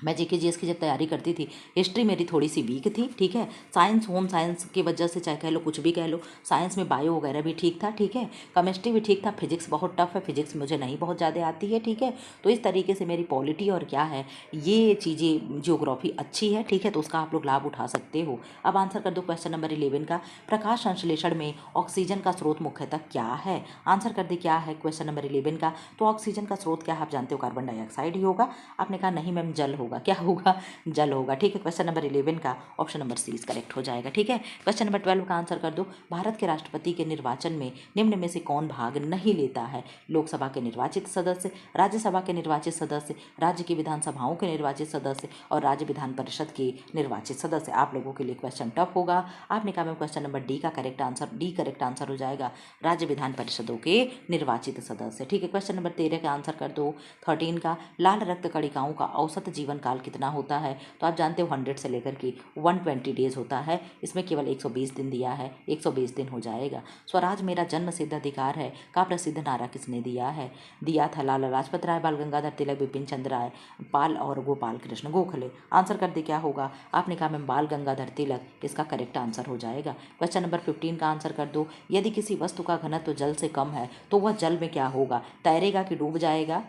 मैं जीके जीएस की जब तैयारी करती थी, हिस्ट्री मेरी थोड़ी सी वीक थी। ठीक है, साइंस, होम साइंस की वजह से, चाहे कह लो कुछ भी कह लो, साइंस में बायो वगैरह भी ठीक था। ठीक है, केमिस्ट्री भी ठीक था, फिजिक्स बहुत टफ है, फिजिक्स मुझे नहीं बहुत ज़्यादा आती है। ठीक है, तो इस तरीके से मेरी पॉलिटी और क्या है, ये चीज़ें, जियोग्राफी अच्छी है। ठीक है, तो उसका आप लोग लाभ उठा सकते हो। अब आंसर कर दो क्वेश्चन नंबर 11 का। प्रकाश संश्लेषण में ऑक्सीजन का स्रोत मुख्यतः क्या है? आंसर कर दे क्या है क्वेश्चन नंबर 11 का। तो ऑक्सीजन का स्रोत क्या है? आप जानते हो कार्बन डाइऑक्साइड ही होगा। आपने कहा नहीं मैम, जल होगा। होगा, क्या होगा, जल होगा। ठीक है, क्वेश्चन नंबर 11 का ऑप्शन नंबर सी करेक्ट हो जाएगा। ठीक है, क्वेश्चन नंबर 12 का आंसर कर दो। भारत के राष्ट्रपति के निर्वाचन में निम्न में से कौन भाग नहीं लेता है? लोकसभा के निर्वाचित सदस्य, राज्यसभा के निर्वाचित सदस्य, राज्य की विधानसभाओं के निर्वाचित सदस्य और राज्य विधान परिषद के निर्वाचित सदस्य। आप लोगों के लिए क्वेश्चन टफ होगा। आपने कहा मैम क्वेश्चन नंबर डी का correct answer, D correct answer हो जाएगा, राज्य विधान परिषदों के निर्वाचित सदस्य। ठीक है, क्वेश्चन नंबर 13 का आंसर कर दो। 13 का लाल रक्त कणिकाओं का औसत जीवन काल कितना होता है? तो आप जानते हो 100 से लेकर के 120 डेज होता है। इसमें केवल 120 दिन दिया है, 120 दिन हो जाएगा। स्वराज मेरा जन्म सिद्ध अधिकार है का प्रसिद्ध नारा किसने दिया है? दिया था लाला लाजपत राय, बाल गंगाधर तिलक, बिपिन चंद्र राय पाल और गोपाल कृष्ण गोखले। आंसर कर दे क्या होगा? आपने कहा मैम बाल गंगाधर तिलक, इसका करेक्ट आंसर हो जाएगा। क्वेश्चन नंबर 15 का आंसर कर दो। यदि किसी वस्तु का घनत्व जल से कम है तो वह जल में क्या होगा? तैरेगा कि डूब जाएगा?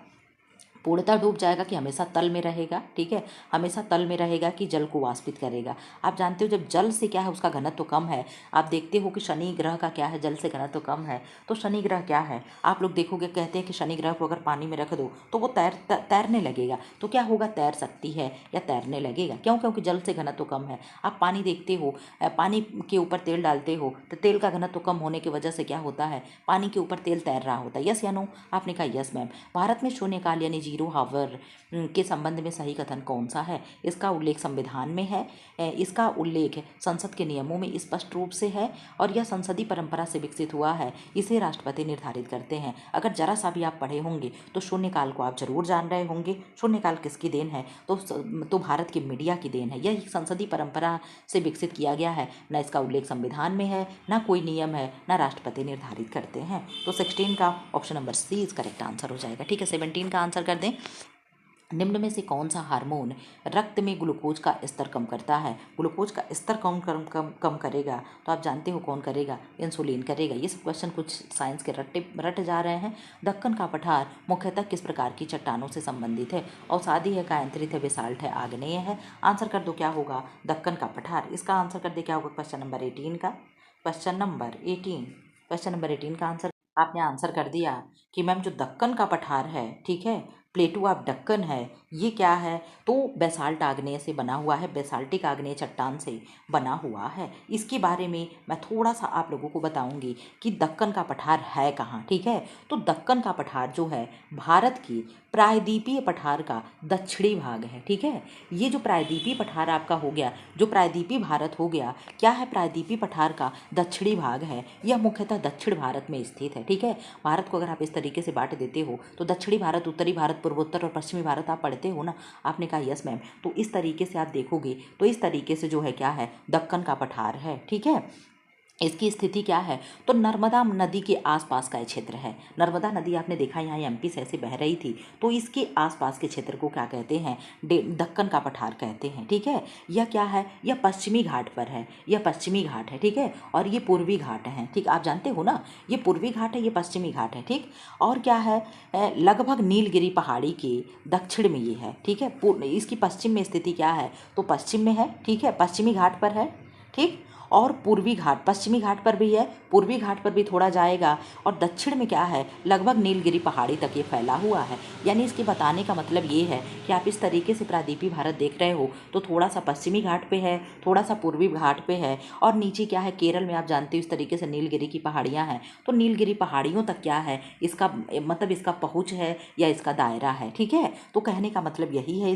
पूर्णतः डूब जाएगा कि हमेशा तल में रहेगा? ठीक है, हमेशा तल में रहेगा कि जल को वाष्पित करेगा? आप जानते हो जब जल से क्या है उसका घनत्व कम है, आप देखते हो कि शनि ग्रह का क्या है, जल से घनत्व कम है, तो शनि ग्रह क्या है, आप लोग देखोगे कहते हैं कि शनि ग्रह को अगर पानी में रख दो तो वो तैरने लगेगा। तो क्या होगा, तैर सकती है या तैरने लगेगा? क्यों? क्योंकि जल से घनत्व कम है। आप पानी देखते हो, पानी के ऊपर तेल डालते हो तो तेल का घनत्व कम होने की वजह से क्या होता है, पानी के ऊपर तेल तैर रहा होता है। यस या नो? आपने कहा यस मैम। भारत में शून्यकाल यानी जीरो हावर के संबंध में सही कथन कौन सा है? इसका उल्लेख संविधान में है, इसका उल्लेख संसद के नियमों में स्पष्ट रूप से है और यह संसदीय परंपरा से विकसित हुआ है। इसे राष्ट्रपति निर्धारित करते हैं। अगर जरा सा भी आप पढ़े होंगे तो शून्यकाल को आप जरूर जान रहे होंगे। शून्यकाल किसकी देन है? तो भारत की मीडिया की देन है। यह संसदीय परंपरा से विकसित किया गया है, न इसका उल्लेख संविधान में है, ना कोई नियम है, ना राष्ट्रपति निर्धारित करते हैं। तो 16 का option number C correct answer हो जाएगा। ठीक है, 17 का आंसर कर दें। निम्न में से कौन सा हार्मोन रक्त में ग्लूकोज का स्तर कम करता है? ग्लूकोज का स्तर कम करेगा तो आप जानते हो कौन करेगा? इंसुलिन करेगा। ये सब क्वेश्चन कुछ साइंस के रट जा रहे हैं। दक्कन का पठार मुख्यतः किस प्रकार की चट्टानों से संबंधित है? अवसादी है, कायांतरित है, बेसाल्ट है, आग्नेय है? आंसर कर दो क्या होगा? दक्कन का पठार। इसका आंसर कर दे क्या होगा? क्वेश्चन नंबर 18 का, क्वेश्चन नंबर 18 का आंसर आपने आंसर कर दिया कि मैम जो दक्कन का पठार है, ठीक है, प्लेटू ऑफ दक्कन है, ये क्या है? तो बेसाल्ट आग्नेय से बना हुआ है, बेसाल्टिक आग्नेय चट्टान से बना हुआ है। इसके बारे में मैं थोड़ा सा आप लोगों को बताऊंगी कि दक्कन का पठार है कहाँ। ठीक है, तो दक्कन का पठार जो है भारत की प्रायद्वीपीय पठार का दक्षिणी भाग है। ठीक है, ये जो प्रायद्वीपीय पठार आपका हो गया, जो प्रायद्वीपीय भारत हो गया, क्या है? प्रायद्वीपीय पठार का दक्षिणी भाग है। यह मुख्यतः दक्षिण भारत में स्थित है। ठीक है, भारत को अगर आप इस तरीके से बांट देते हो तो दक्षिणी भारत, उत्तरी भारत, पूर्वोत्तर और पश्चिमी भारत आप पढ़ते हो ना? आपने कहा यस मैम। तो इस तरीके से आप देखोगे तो इस तरीके से जो है क्या है, दक्कन का पठार है। ठीक है, इसकी स्थिति क्या है? तो नर्मदा नदी के आसपास का क्षेत्र है। नर्मदा नदी आपने देखा यहाँ एमपी से ऐसे बह रही थी, तो इसके आसपास के क्षेत्र को क्या कहते हैं? दक्कन का पठार कहते हैं। ठीक है, यह क्या है? यह पश्चिमी घाट पर है, यह पश्चिमी घाट है। ठीक है, और ये पूर्वी घाट है। ठीक, आप जानते हो ना, ये पूर्वी घाट है, ये पश्चिमी घाट है। ठीक, और क्या है? लगभग नीलगिरी पहाड़ी के दक्षिण में ये है। ठीक है, इसकी पश्चिम में स्थिति क्या है? तो पश्चिम में है। ठीक है, पश्चिमी घाट पर है। ठीक, और पूर्वी घाट, पश्चिमी घाट पर भी है, पूर्वी घाट पर भी थोड़ा जाएगा, और दक्षिण में क्या है? लगभग नीलगिरी पहाड़ी तक ये फैला हुआ है। यानी इसके बताने का मतलब ये है कि आप इस तरीके से प्रायद्वीपीय भारत देख रहे हो तो थोड़ा सा पश्चिमी घाट पे है, थोड़ा सा पूर्वी घाट पे है, और नीचे क्या है? केरल में आप जानते हो इस तरीके से नीलगिरी की पहाड़ियाँ हैं। तो नीलगिरी पहाड़ियों तक क्या है? इसका मतलब इसका पहुँच है या इसका दायरा है। ठीक है, तो कहने का मतलब यही है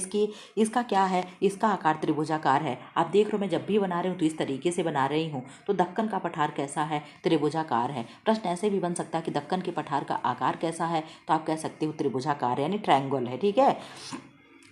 इसका क्या है? इसका आकार त्रिभुजाकार है। आप देख रहे हो मैं जब भी बना रही हूँ तो इस तरीके से बना रही हूँ। तो दक्कन का पठार कैसा है? त्रिभुजाकार है। प्रश्न ऐसे भी बन सकता है कि दक्कन के पठार का आकार कैसा है? तो आप कह सकते हो त्रिभुजाकार यानी ट्रायंगल है। ठीक है,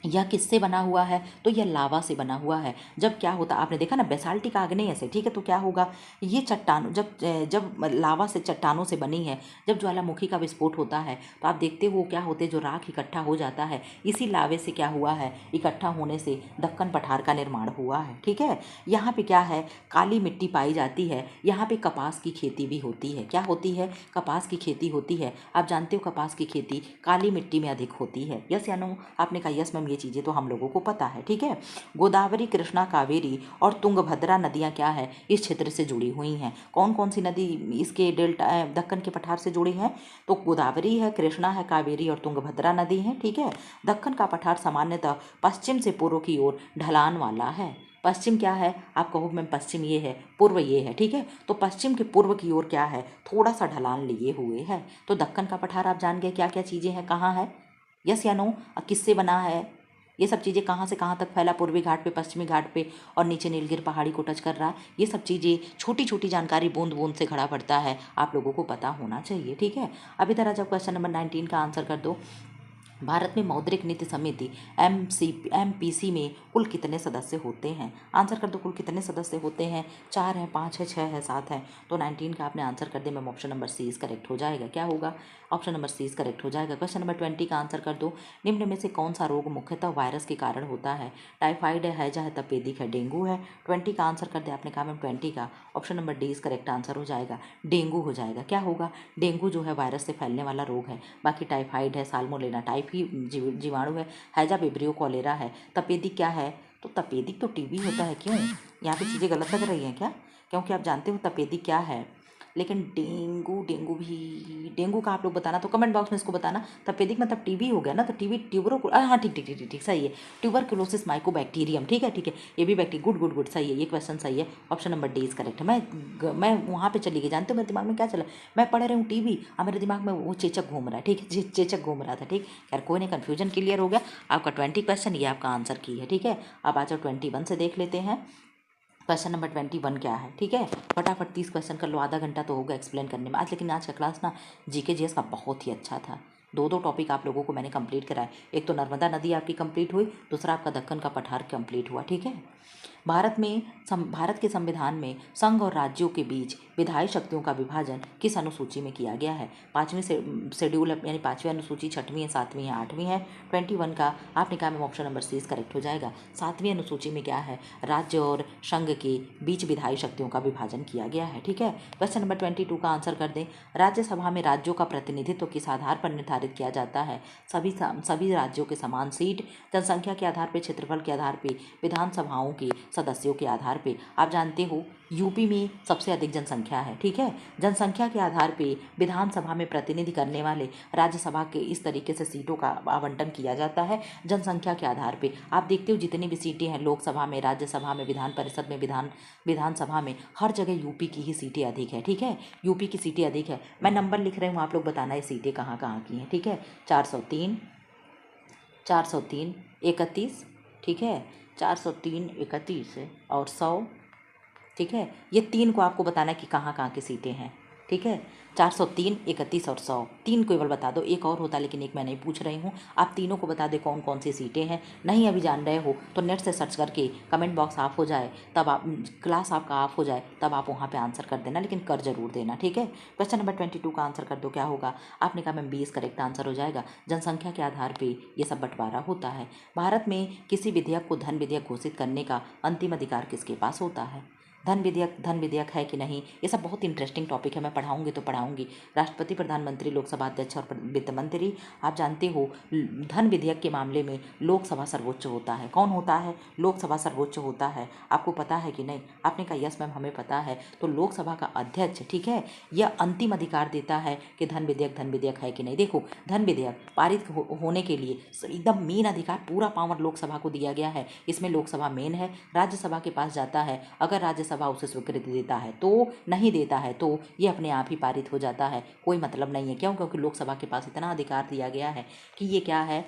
यह किससे बना हुआ है? तो यह लावा से बना हुआ है। जब क्या होता, आपने देखा ना, बेसाल्टिक आग्नेय से। ठीक है, तो क्या होगा? ये चट्टान जब लावा से, चट्टानों से बनी है, जब ज्वालामुखी का विस्फोट होता है तो आप देखते हो क्या होते, जो राख इकट्ठा हो जाता है, इसी लावे से क्या हुआ है? इकट्ठा होने से दक्कन पठार का निर्माण हुआ है। ठीक है, यहाँ पे क्या है? काली मिट्टी पाई जाती है। यहाँ पे कपास की खेती भी होती है। क्या होती है? कपास की खेती होती है। आप जानते हो कपास की खेती काली मिट्टी में अधिक होती है। यस या नो? आपने कहा यस मैम, ये चीज़ें तो हम लोगों को पता है, ठीक है। गोदावरी, कृष्णा, कावेरी और तुंगभद्रा नदियाँ क्या है, इस क्षेत्र से जुड़ी हुई हैं। कौन कौन सी नदी इसके डेल्टा दक्कन के पठार से जुड़ी हैं? तो गोदावरी है, कृष्णा है, कावेरी और तुंगभद्रा नदी है, ठीक है। दक्कन का पठार सामान्यतः पश्चिम से पूर्व की ओर ढलान वाला है। पश्चिम क्या है, आप कहो मैम पश्चिम ये है, पूर्व ये है, ठीक है। तो पश्चिम के पूर्व की ओर क्या है, थोड़ा सा ढलान लिए हुए है। तो दक्कन का पठार आप जान गए क्या क्या चीज़ें हैं, कहाँ है, यस या नो, किससे बना है, ये सब चीज़ें कहाँ से कहाँ तक फैला, पूर्वी घाट पे, पश्चिमी घाट पे और नीचे नीलगिरी पहाड़ी को टच कर रहा है। ये सब चीज़ें छोटी छोटी जानकारी बूंद बूंद से घड़ा पड़ता है, आप लोगों को पता होना चाहिए, ठीक है। अब इधर आ जाओ, क्वेश्चन नंबर 19 का आंसर कर दो। भारत में मौद्रिक नीति समिति MPC में कुल कितने सदस्य होते हैं? आंसर कर दो, कुल कितने सदस्य होते हैं? 4 हैं, 5 है, 6 है, 7 है। तो 19 का आपने आंसर कर दिया ma'am, option number C is correct हो जाएगा। क्या होगा? Option number C is correct हो जाएगा। क्वेश्चन नंबर 20 का आंसर कर दो। निम्न में से कौन सा रोग मुख्यतः वायरस के कारण होता है? टाइफाइड है, हैजा है, तपेदिक है, डेंगू है। 20 का आंसर कर दिया आपने, कहा मैम 20 का option number D is correct answer हो जाएगा, डेंगू हो जाएगा। क्या होगा? डेंगू जो है वायरस से फैलने वाला रोग है। बाकी टाइफाइड है, साल्मोनेला टाइफी जीवाणु है, हैजा विब्रियो कॉलेरा है। तपेदिक क्या है? तो तपेदिक तो टीबी होता है। क्यों यहाँ पे चीज़ें गलत लग रही हैं क्या? क्योंकि आप जानते हो तपेदिक क्या है, लेकिन डेंगू भी, डेंगू का आप लोग बताना, तो कमेंट बॉक्स में इसको बताना। तपेदिक मतलब टीबी हो गया ना, तो टीबी हाँ ठीक ठीक ठीक ठीक सही है, ट्यूबरकुलोसिस माइकोबैक्टीरियम, ठीक है ठीक है, ये भी बैक्टीरिया, गुड गुड गुड सही है, ये क्वेश्चन सही है, option number D is correct है। मैं वहाँ पे चली गई, जानते हो मेरे दिमाग में क्या चला, मैं पढ़ रही हूँ टीबी और मेरे दिमाग में वो चेचक घूम रहा है, ठीक है, चेचक घूम रहा था, ठीक। खैर कोई नहीं, कन्फ्यूजन क्लियर हो गया। आपका 20 क्वेश्चन ये आपका आंसर की है, ठीक है। अब आ जाओ 21 से देख लेते हैं। क्वेश्चन नंबर 21 क्या है, ठीक है। फटाफट 30 क्वेश्चन कर लो, आधा घंटा तो होगा एक्सप्लेन करने में आज। लेकिन आज का क्लास ना जीके जीएस का बहुत ही अच्छा था। दो टॉपिक आप लोगों को मैंने कंप्लीट कराया। एक तो नर्मदा नदी आपकी कंप्लीट हुई, दूसरा आपका दक्कन का पठार कंप्लीट हुआ, ठीक है। भारत के संविधान में संघ और राज्यों के बीच विधायी शक्तियों का विभाजन किस अनुसूची में किया गया है? 5वीं शेड्यूल यानी 5वीं अनुसूची, 6वीं है, 7वीं है, 8वीं है। 21 का आपने कहा में ऑप्शन नंबर सी करेक्ट हो जाएगा। 7वीं अनुसूची में क्या है? राज्य और संघ के बीच विधायी शक्तियों का विभाजन किया गया है, ठीक है। क्वेश्चन नंबर 22 का आंसर कर दें। राज्यसभा में राज्यों का प्रतिनिधित्व किस आधार पर निर्धारित किया जाता है? सभी राज्यों के समान सीट, जनसंख्या के आधार पर, क्षेत्रफल के आधार पर, विधानसभाओं के सदस्यों के आधार पे। आप जानते हो यूपी में सबसे अधिक जनसंख्या है, ठीक है। जनसंख्या के आधार पे विधानसभा में प्रतिनिधि करने वाले राज्यसभा के इस तरीके से सीटों का आवंटन किया जाता है, जनसंख्या के आधार पे। आप देखते हो जितनी भी सीटें हैं लोकसभा में, राज्यसभा में, विधान परिषद में, विधानसभा में, हर जगह यूपी की ही सीटें अधिक है, ठीक है। यूपी की सीटें अधिक है। मैं नंबर लिख रही हूँ, आप लोग बताना ये सीटें कहाँ कहाँ की हैं, ठीक है। 403, 403, 31, ठीक है, 403, 31 और 100, ठीक है। ये 3 को आपको बताना है कि कहाँ कहाँ की सीटें हैं, ठीक है। 403, 31 और 100, 3 केवल बता दो, एक और होता लेकिन एक मैं नहीं पूछ रही हूँ। आप तीनों को बता दे कौन कौन सी सीटें हैं। नहीं अभी जान रहे हो तो नेट से सर्च करके कमेंट बॉक्स ऑफ हो जाए, तब आप क्लास आपका ऑफ हो जाए तब आप वहाँ पे आंसर कर देना, लेकिन कर जरूर देना, ठीक है। क्वेश्चन नंबर 22 का आंसर कर दो, क्या होगा? आपने कहा मैम 20 करेक्ट आंसर हो जाएगा। जनसंख्या के आधार पर ये सब बंटवारा होता है। भारत में किसी विधेयक को धन विधेयक घोषित करने का अंतिम अधिकार किसके पास होता है? धन विधेयक है कि नहीं, ये सब बहुत इंटरेस्टिंग टॉपिक है, मैं पढ़ाऊंगी तो पढ़ाऊंगी। राष्ट्रपति, प्रधानमंत्री, लोकसभा अध्यक्ष और वित्त मंत्री। आप जानते हो धन विधेयक के मामले में लोकसभा सर्वोच्च होता है। कौन होता है? लोकसभा सर्वोच्च होता है। आपको पता है कि नहीं? आपने कहा यस मैम हमें पता है। तो लोकसभा का अध्यक्ष, ठीक है, यह अंतिम अधिकार देता है कि धन विधेयक है कि नहीं। देखो धन विधेयक पारित होने के लिए एकदम मेन अधिकार, पूरा पावर लोकसभा को दिया गया है। इसमें लोकसभा मेन है, राज्यसभा के पास जाता है। अगर राज्यसभा उसे स्वीकृति देता है तो, नहीं देता है तो ये अपने आप ही पारित हो जाता है, कोई मतलब नहीं है। क्यों? क्योंकि लोकसभा के पास इतना अधिकार दिया गया है कि ये क्या है,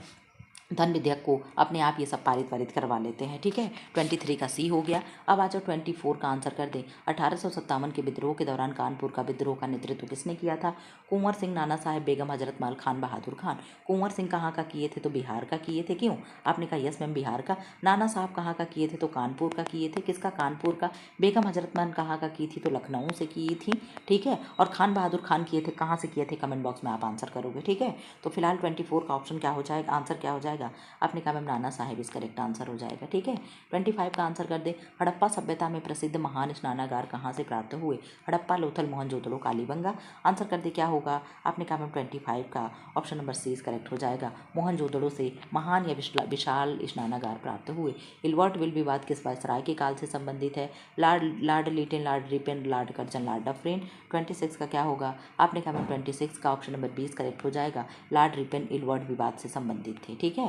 धन विधेयक को अपने आप ये सब पारित करवा लेते हैं, ठीक है। 23 का सी हो गया। अब आ जाओ 24 का आंसर कर दें। 1857 के विद्रोह के दौरान कानपुर का विद्रोह का नेतृत्व किसने किया था? कुंवर सिंह, नाना साहेब, बेगम हजरत महल, खान बहादुर खान। कुंवर सिंह कहाँ का किए थे? तो बिहार का किए थे। क्यों? आपने कहा यस मैम बिहार का। नाना साहब कहाँ का किए थे? तो कानपुर का किए थे। किसका? कानपुर का। बेगम हजरत महल कहाँ का की थी? तो लखनऊ से की थी, ठीक है। और खान बहादुर खान किए थे, कहाँ से किए थे? कमेंट बॉक्स में आप आंसर करोगे, ठीक है। तो फिलहाल 24 का ऑप्शन क्या हो जाएगा, आंसर क्या हो जाएगा? जाएगा। आपने कहा मैम नाना साहेब इस करेक्ट आंसर हो जाएगा। ठीक है, 25 का आंसर कर दे। हड़प्पा सभ्यता में प्रसिद्ध महान स्नानागार कहाँ से प्राप्त हुए? हड़प्पा, लोथल, मोहनजोदड़ो, कालीबंगा। आंसर कर दे क्या होगा? आपने कहा मैम 25 का ऑप्शन नंबर सी करेक्ट हो जाएगा। मोहनजोदड़ो से महान या विशाल स्नानागार प्राप्त हुए। इल्वर्ट विल विवाद किस वायसराय के काल से संबंधित है? Lord Latin, Lord ripen, Lord Curzon, Lord Dufferin. 26 का क्या होगा? आपने कहा मैम 26 का ऑप्शन नंबर 20 करेक्ट हो जाएगा। लॉर्ड रिपेन इल्वर्ट विवाद से संबंधित थे। ठीक है,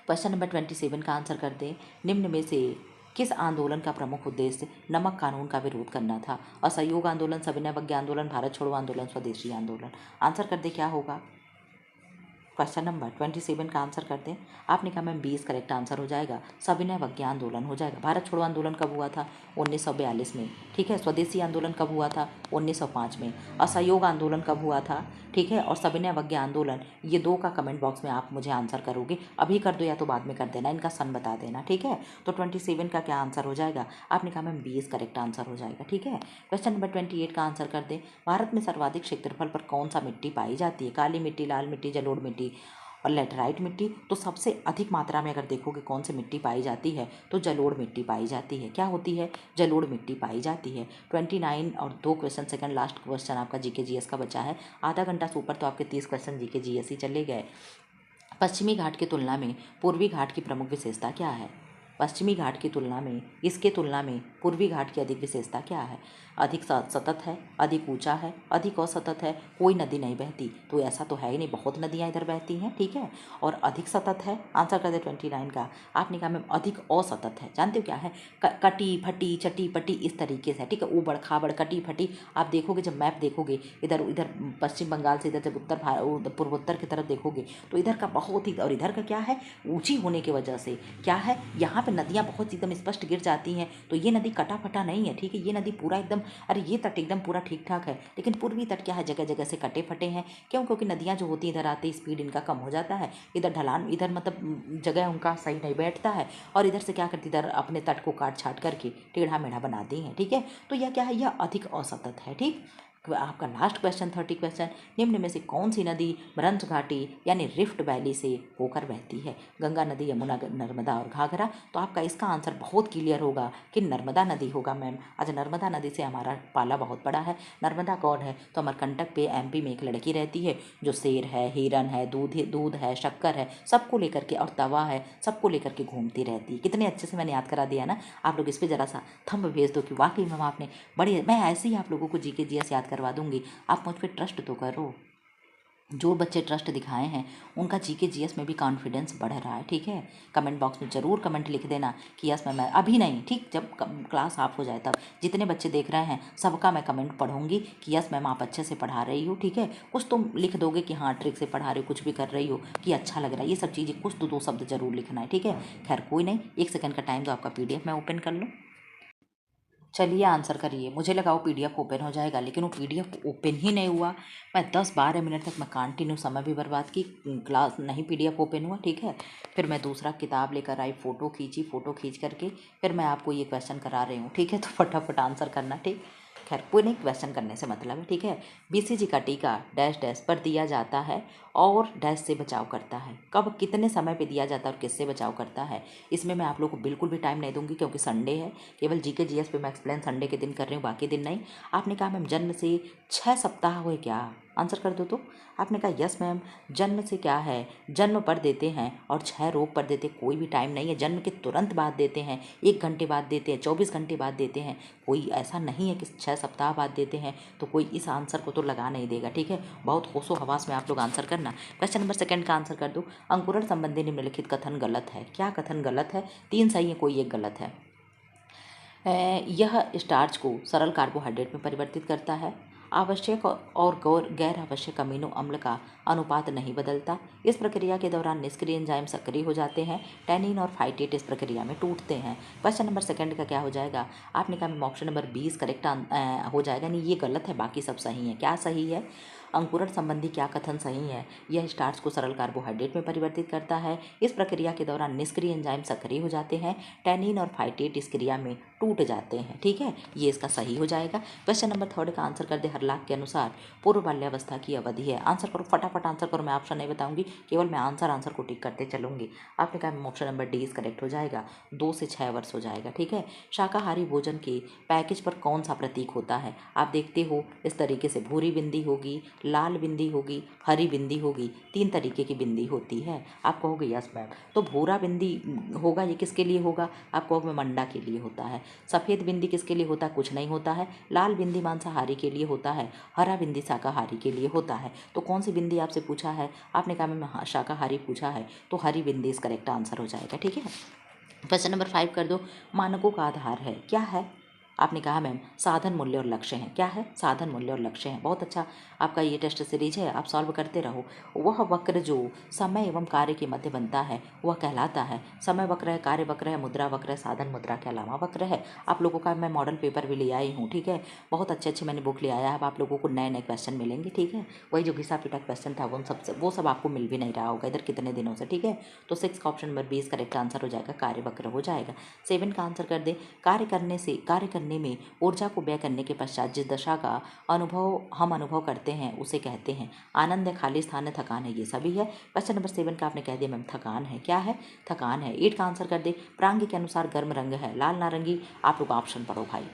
क्वेश्चन नंबर 27 का आंसर कर दें। निम्न में से किस आंदोलन का प्रमुख उद्देश्य नमक कानून का विरोध करना था? असहयोग आंदोलन, सविनय अवज्ञा आंदोलन, भारत छोड़ो आंदोलन, स्वदेशी आंदोलन। आंसर कर दे क्या होगा? क्वेश्चन नंबर 27 का आंसर कर दें। आपने कहा मैम 20 करेक्ट आंसर हो जाएगा। सविनय अवज्ञा आंदोलन हो जाएगा। भारत छोड़ो आंदोलन कब हुआ था? 1942 में। ठीक है, स्वदेशी आंदोलन कब हुआ था? 1905 में। असहयोग आंदोलन कब हुआ था? ठीक है, और सविनय अवज्ञा आंदोलन, ये दो का कमेंट बॉक्स में आप मुझे आंसर करोगे। अभी कर दो या तो बाद में कर देना, इनका सन बता देना। ठीक है, तो 27 का क्या आंसर हो जाएगा? आपने कहा मैम 20 करेक्ट आंसर हो जाएगा। ठीक है, क्वेश्चन नंबर 28 का आंसर कर दें। भारत में सर्वाधिक क्षेत्रफल पर कौन सा मिट्टी पाई जाती है? काली मिट्टी, लाल मिट्टी, जलोढ़ मिट्टी और लेटराइट मिट्टी। तो सबसे अधिक मात्रा में अगर देखोगे कौन सी मिट्टी पाई जाती है तो जलोढ़ मिट्टी पाई जाती है। क्या होती है? जलोढ़ मिट्टी पाई जाती है। 29 और 2 क्वेश्चन, सेकंड लास्ट क्वेश्चन आपका जीके जीएस का बचा है। आधा घंटा से ऊपर तो आपके 30 क्वेश्चन जीके जीएस ही चले गए। पश्चिमी घाट की तुलना में पूर्वी घाट की प्रमुख विशेषता क्या है? पश्चिमी घाट की तुलना में, इसके तुलना में पूर्वी घाट की अधिक विशेषता क्या है? अधिक सतत है, अधिक ऊंचा है, अधिक असतत है, कोई नदी नहीं बहती। तो ऐसा तो है ही नहीं, बहुत नदियाँ इधर बहती हैं। ठीक है, और अधिक सतत है। आंसर कर दे 29 का। आपने कहा मैम अधिक असतत है। जानते हो क्या है? कटी फटी, चटी पटी, इस तरीके से। ठीक है, ऊबड़ खाबड़, कटी फटी। आप देखोगे जब मैप देखोगे इधर उधर पश्चिम बंगाल से इधर जब पूर्वोत्तर की तरफ देखोगे तो इधर का बहुत ही, और इधर का क्या है, ऊंची होने की वजह से क्या है, यहाँ पे नदियाँ बहुत एकदम स्पष्ट गिर जाती हैं। तो ये नदी कटा फटा नहीं है। ठीक है, ये नदी पूरा एकदम, अरे ये तट एकदम पूरा ठीक ठाक है। लेकिन पूर्वी तट क्या है, जगह जगह से कटे फटे हैं। क्यों? क्योंकि नदियाँ जो होती हैं इधर आते स्पीड इनका कम हो जाता है। इधर ढलान, इधर मतलब जगह उनका सही नहीं बैठता है, और इधर से क्या करती, इधर अपने तट को काट छाट करके टेढ़ा मेढ़ा बनाती हैं। ठीक है, तो यह क्या है, यह अधिक असतत है। ठीक, आपका लास्ट क्वेश्चन 30 क्वेश्चन। निम्न में से कौन सी नदी ब्रंज घाटी यानी रिफ्ट वैली से होकर बहती है? गंगा नदी, यमुना, नर्मदा और घाघरा। तो आपका इसका आंसर बहुत क्लियर होगा कि नर्मदा नदी होगा मैम। आज नर्मदा नदी से हमारा पाला बहुत बड़ा है। नर्मदा कौन है? तो अमरकंटक पे एमपी में एक लड़की रहती है जो शेर है, हिरन है, दूध है, शक्कर है, सबको लेकर के, और तवा है, सबको लेकर के घूमती रहती है। कितने अच्छे से मैंने याद करा दिया ना। आप लोग इस पर ज़रा सा थंब भेज दो कि वाकई मैम आपने बड़ी, मैं ऐसे ही आप लोगों को जीके जीएस याद करवा दूंगी। आप मुझ पर ट्रस्ट तो करो। जो बच्चे ट्रस्ट दिखाए हैं उनका जीके जीएस में भी कॉन्फिडेंस बढ़ रहा है। ठीक है, कमेंट बॉक्स में ज़रूर कमेंट लिख देना कि यस मैम, अभी नहीं, ठीक, जब क्लास ऑफ हो जाए तब जितने बच्चे देख रहे हैं सबका मैं कमेंट पढ़ूंगी कि यस मैम आप अच्छे से पढ़ा रही हो। ठीक है, कुछ तुम लिख दोगे कि हाँ ट्रिक से पढ़ा रही हो, कुछ भी कर रही हो, कि अच्छा लग रहा है, ये सब चीज़ें कुछ तो 2 शब्द जरूर लिखना है। ठीक है, खैर कोई नहीं, 1 सेकंड का टाइम दो, आपका पीडीएफ मैं ओपन कर लूँ। चलिए आंसर करिए। मुझे लगा वो पीडीएफ ओपन हो जाएगा, लेकिन वो पीडीएफ ओपन ही नहीं हुआ। मैं 10-12 मिनट तक मैं कंटिन्यू समय भी बर्बाद की, क्लास नहीं पीडीएफ ओपन हुआ। ठीक है, फिर मैं दूसरा किताब लेकर आई, फ़ोटो खींची, फ़ोटो खींच करके फिर मैं आपको ये क्वेश्चन करा रही हूँ। ठीक है, तो फटाफट आंसर करना। ठीक, खैर कोई नहीं, क्वेश्चन करने से मतलब है। ठीक है, बीसीजी का टीका डैश डैश पर दिया जाता है और डैश से बचाव करता है। कब, कितने समय पे दिया जाता है और किससे बचाव करता है? इसमें मैं आप लोग को बिल्कुल भी टाइम नहीं दूंगी क्योंकि संडे है। केवल जीके जीएस पे मैं एक्सप्लेन संडे के दिन कर रही हूँ, बाकी दिन नहीं। आपने कहा मैम जन्म से 6 सप्ताह हुए क्या? आंसर कर दो तो। आपने कहा यस मैम, जन्म से क्या है, जन्म पर देते हैं और 6 रोग पर देते, कोई भी टाइम नहीं है। जन्म के तुरंत बाद देते हैं, 1 घंटे बाद देते हैं, 24 घंटे बाद देते हैं, कोई ऐसा नहीं है कि 6 सप्ताह बाद देते हैं। तो कोई इस आंसर को तो लगा नहीं देगा। ठीक है, बहुत होशो हवास में आप लोग आंसर करना। क्वेश्चन नंबर 2 का आंसर कर दो। अंकुरण संबंधी निम्नलिखित कथन गलत है। क्या कथन गलत है? 3 सही है, कोई एक गलत है। यह स्टार्च को सरल कार्बोहाइड्रेट में परिवर्तित करता है। आवश्यक और गैर आवश्यक अमीनो अम्ल का अनुपात नहीं बदलता। इस प्रक्रिया के दौरान निष्क्रिय एंजाइम सक्रिय हो जाते हैं। टैनिन और फाइटेट इस प्रक्रिया में टूटते हैं। क्वेश्चन नंबर 2 का क्या हो जाएगा? आपने कहा ऑप्शन नंबर 20 करेक्ट हो जाएगा। नहीं, ये गलत है, बाकी सब सही है। क्या सही है? अंकुरण संबंधी क्या कथन सही है? यह स्टार्च को सरल कार्बोहाइड्रेट में परिवर्तित करता है। इस प्रक्रिया के दौरान निष्क्रिय एंजाइम सक्रिय हो जाते हैं। टैनिन और फाइटेट इस क्रिया में टूट जाते हैं। ठीक है, ये इसका सही हो जाएगा। क्वेश्चन नंबर 3 का आंसर कर दे, हरलाख के अनुसार पूर्व बाल्यावस्था की अवधि है। आंसर करो, फटाफट आंसर करो, मैं ऑप्शन नहीं बताऊंगी, केवल मैं आंसर को टिक करते चलूंगी। आपने कहा option number D is correct हो जाएगा, 2 से 6 वर्ष हो जाएगा। ठीक है, शाकाहारी भोजन के पैकेज पर कौन सा प्रतीक होता है? आप देखते हो इस तरीके से, भूरी बिंदी होगी, लाल बिंदी होगी, हरी बिंदी होगी, 3 तरीके की बिंदी होती है। आप कहोगे यस मैम, तो भूरा बिंदी होगा, ये किसके लिए होगा? आप कहोगे मंडा के लिए होता है। सफ़ेद बिंदी किसके लिए होता है? कुछ नहीं होता है। लाल बिंदी मांसाहारी के लिए होता है, हरा बिंदी शाकाहारी के लिए होता है। तो कौन सी बिंदी आपसे पूछा है? आपने कहा मैम शाकाहारी पूछा है, तो हरी बिंदी इस करेक्ट आंसर हो जाएगा। ठीक है, क्वेश्चन नंबर 5 कर दो, मानकों का आधार है, क्या है? आपने कहा मैम साधन मूल्य और लक्ष्य हैं। क्या है? साधन मूल्य और लक्ष्य हैं। बहुत अच्छा, आपका ये टेस्ट सीरीज है, आप सॉल्व करते रहो। वह वक्र जो समय एवं कार्य के मध्य बनता है वह कहलाता है, समय वक्र है, कार्य वक्र है, मुद्रा वक्र है, साधन मुद्रा के अलावा वक्र है। आप लोगों का मैं मॉडल पेपर भी ले आई हूँ। ठीक है, बहुत अच्छे मैंने बुक ले आया है। अब आप लोगों को नए नए क्वेश्चन मिलेंगे। ठीक है, वही जो घिसा पिटा क्वेश्चन था वो सब आपको मिल भी नहीं रहा होगा इधर कितने दिनों से। ठीक है, तो 6 का ऑप्शन नंबर 20 करेक्ट आंसर हो जाएगा, कार्य वक्र हो जाएगा। 7 का आंसर कर दे, कार्य करने में ऊर्जा को व्यय करने के पश्चात जिस दशा का हम अनुभव करते हैं उसे कहते हैं आनंद है, खाली स्थान है, थकान है, ये सभी है। क्वेश्चन नंबर 7 का आपने कह दिया मैम थकान है। क्या है? थकान है। 8 का आंसर कर दे, प्रांग के अनुसार गर्म रंग है, लाल नारंगी। आप लोग ऑप्शन पढ़ो भाई,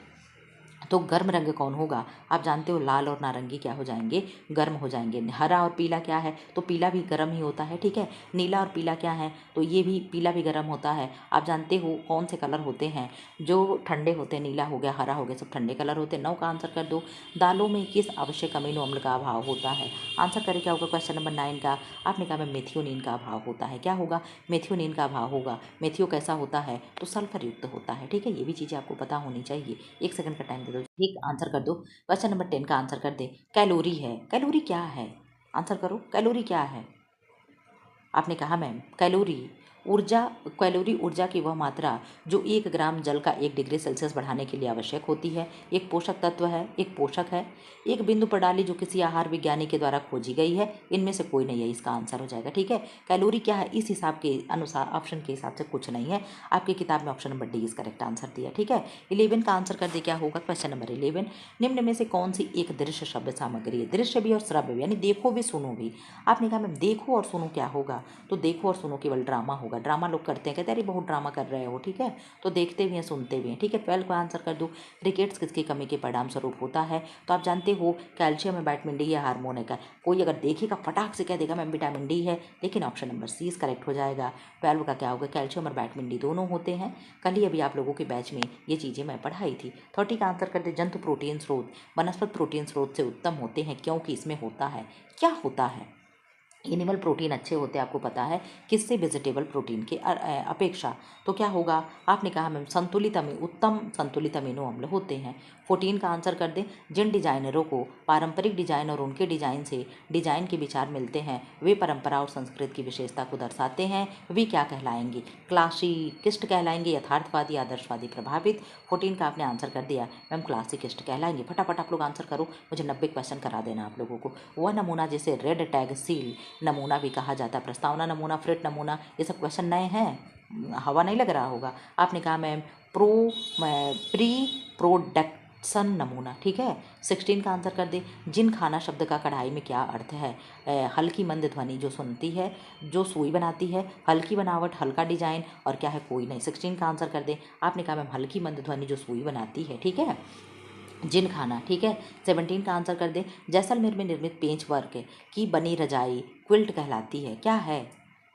तो गर्म रंग कौन होगा? आप जानते हो लाल और नारंगी क्या हो जाएंगे? गर्म हो जाएंगे। हरा और पीला क्या है? तो पीला भी गर्म ही होता है। ठीक है, नीला और पीला क्या है? तो ये भी पीला भी गर्म होता है। आप जानते हो कौन से कलर होते हैं जो ठंडे होते हैं? नीला हो गया, हरा हो गया, सब ठंडे कलर होते हैं। 9 का आंसर कर दो, दालों में किस आवश्यक अमीनो अम्ल का अभाव होता है? आंसर करें क्या होगा क्वेश्चन नंबर 9 का? आपने कहा मेथियोनिन का अभाव होता है। क्या होगा? मेथियोनिन का अभाव होगा। मेथियो कैसा होता है? तो सल्फर युक्त होता है। ठीक है, ये भी चीज़ें आपको पता होनी चाहिए। 1 सेकंड का टाइम दे दो। ठीक, आंसर कर दो। क्वेश्चन नंबर 10 का आंसर कर दे, कैलोरी है। कैलोरी क्या है? आंसर करो, कैलोरी क्या है? आपने कहा मैम कैलोरी ऊर्जा की वह मात्रा जो 1 ग्राम जल का 1 डिग्री सेल्सियस बढ़ाने के लिए आवश्यक होती है। एक पोषक तत्व है, एक पोषक है, एक बिंदु प्रणाली जो किसी आहार विज्ञानी के द्वारा खोजी गई है। इनमें से कोई नहीं है, इसका आंसर हो जाएगा। ठीक है, कैलोरी क्या है इस हिसाब के अनुसार ऑप्शन के हिसाब से कुछ नहीं है। आपकी किताब में option number D is correct answer दिया। ठीक है, 11 का आंसर कर दे, क्या होगा क्वेश्चन नंबर 11, निम्न में से कौन सी एक दृश्य शब्द सामग्री है? दृश्य भी और श्रव्य भी, यानी देखो भी सुनो भी। आपने कहा मैम देखो और सुनो क्या होगा? तो देखो और सुनो केवल ड्रामा होगा। ड्रामा लोग करते हैं, कहते हैं अरे बहुत ड्रामा कर रहे हो। ठीक है, तो देखते भी हैं, सुनते भी हैं। ठीक है, 12 का आंसर कर दो, रिकेट्स किसकी कमी के परिणाम स्वरूप होता है? तो आप जानते हो कैल्शियम में विटामिन डी या हार्मोन है का? कोई अगर देखेगा फटाक से कह देगा मैम विटामिन डी है, लेकिन option number C is correct हो जाएगा। 12 का क्या होगा? कैल्शियम और विटामिन डी दोनों होते हैं। कल ही अभी आप लोगों के बैच में ये चीज़ें मैं पढ़ाई थी। 30 का आंसर कर दे, जंतु प्रोटीन स्रोत वनस्पति प्रोटीन स्रोत से उत्तम होते हैं क्योंकि इसमें होता है, क्या होता है? एनिमल प्रोटीन अच्छे होते हैं, आपको पता है, किससे? वेजिटेबल प्रोटीन के अपेक्षा। तो क्या होगा? आपने कहा मैम उत्तम संतुलित अमीनो अम्ल होते हैं। 14 का आंसर कर दें, जिन डिजाइनरों को पारंपरिक डिजाइन और उनके डिजाइन से डिजाइन के विचार मिलते हैं वे परंपरा और संस्कृत की विशेषता को दर्शाते हैं, वे क्या कहलाएंगे? क्लासिकिस्ट कहलाएंगे, यथार्थवादी, आदर्शवादी, प्रभावित। 14 का आपने आंसर कर दिया मैम, क्लासिकिस्ट कहलाएंगे। फटाफट आप लोग आंसर करो, मुझे 90 क्वेश्चन करा देना आप लोगों को। वह नमूना जिसे रेड टैग सील नमूना भी कहा जाता है, प्रस्तावना नमूना, फ्रिट नमूना, ये सब क्वेश्चन नए हैं, हवा नहीं लग रहा होगा। आपने कहा मैम प्री प्रोडक्शन नमूना। ठीक है, 16 का आंसर कर दे, जिन खाना शब्द का कढ़ाई में क्या अर्थ है? हल्की मंद ध्वनि जो सुनती है, जो सुई बनाती है, हल्की बनावट, हल्का डिजाइन, और क्या है? कोई नहीं। 16 का आंसर कर दे, आपने कहा मैम हल्की मंद ध्वनि जो सुई बनाती है। ठीक है, जिन खाना। ठीक है, 17 का आंसर कर दे, जैसलमेर में निर्मित पेंच वर्क की बनी रजाई क्विल्ट कहलाती है, क्या है?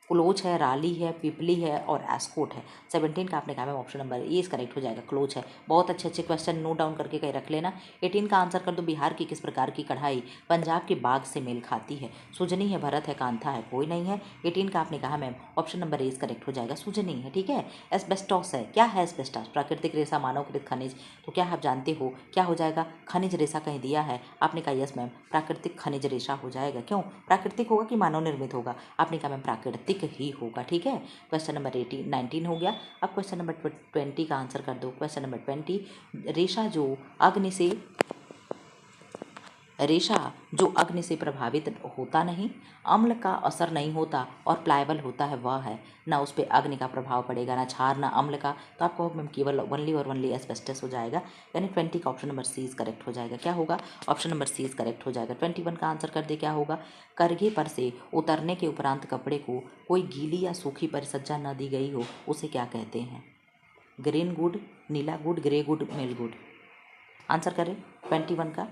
क्लोच है, राली है, पिपली है और एस्कोट है। 17 का आपने कहा मैम ऑप्शन नंबर ए इस करेक्ट हो जाएगा, क्लोच है। बहुत अच्छे अच्छे क्वेश्चन नोट डाउन करके कहीं रख लेना। 18 का आंसर कर दो, बिहार की किस प्रकार की कढ़ाई पंजाब के बाग से मेल खाती है? सुजनी है, भरत है, कांथा है, कोई नहीं है। 18 का आपने कहा मैम ऑप्शन नंबर ए इस करेक्ट हो जाएगा, सुजनी है। ठीक है, एस्बेस्टॉस है, क्या है एस्बेस्टॉस? प्राकृतिक रेशा, मानवकृत खनिज। तो क्या आप जानते हो क्या हो जाएगा? खनिज रेशा कहीं दिया है, आपने कहा यस मैम प्राकृतिक खनिज रेशा हो जाएगा। क्यों? प्राकृतिक होगा कि मानव निर्मित होगा? आपने कहा मैम प्राकृतिक ही होगा। ठीक है, क्वेश्चन नंबर 19 हो गया। अब क्वेश्चन नंबर 20 का आंसर कर दो। क्वेश्चन नंबर 20, रेशा जो अग्नि से रेशा जो अग्नि से प्रभावित होता नहीं, अम्ल का असर नहीं होता और प्लायबल होता है वह है। ना उस पर अग्नि का प्रभाव पड़ेगा, ना क्षार, ना अम्ल का। तो आपको मैम केवल ओनली और ओनली एस्बेस्टस हो जाएगा, यानी 20 का option number C is correct हो जाएगा। क्या होगा? Option number C is correct हो जाएगा। 21 का आंसर कर दे, क्या होगा? करघे पर से उतरने के उपरांत कपड़े को कोई गीली या सूखी परिसज्जा न दी गई हो, उसे क्या कहते हैं? ग्रीन गुड, नीला good, grey good, male good. Answer करें 21 का।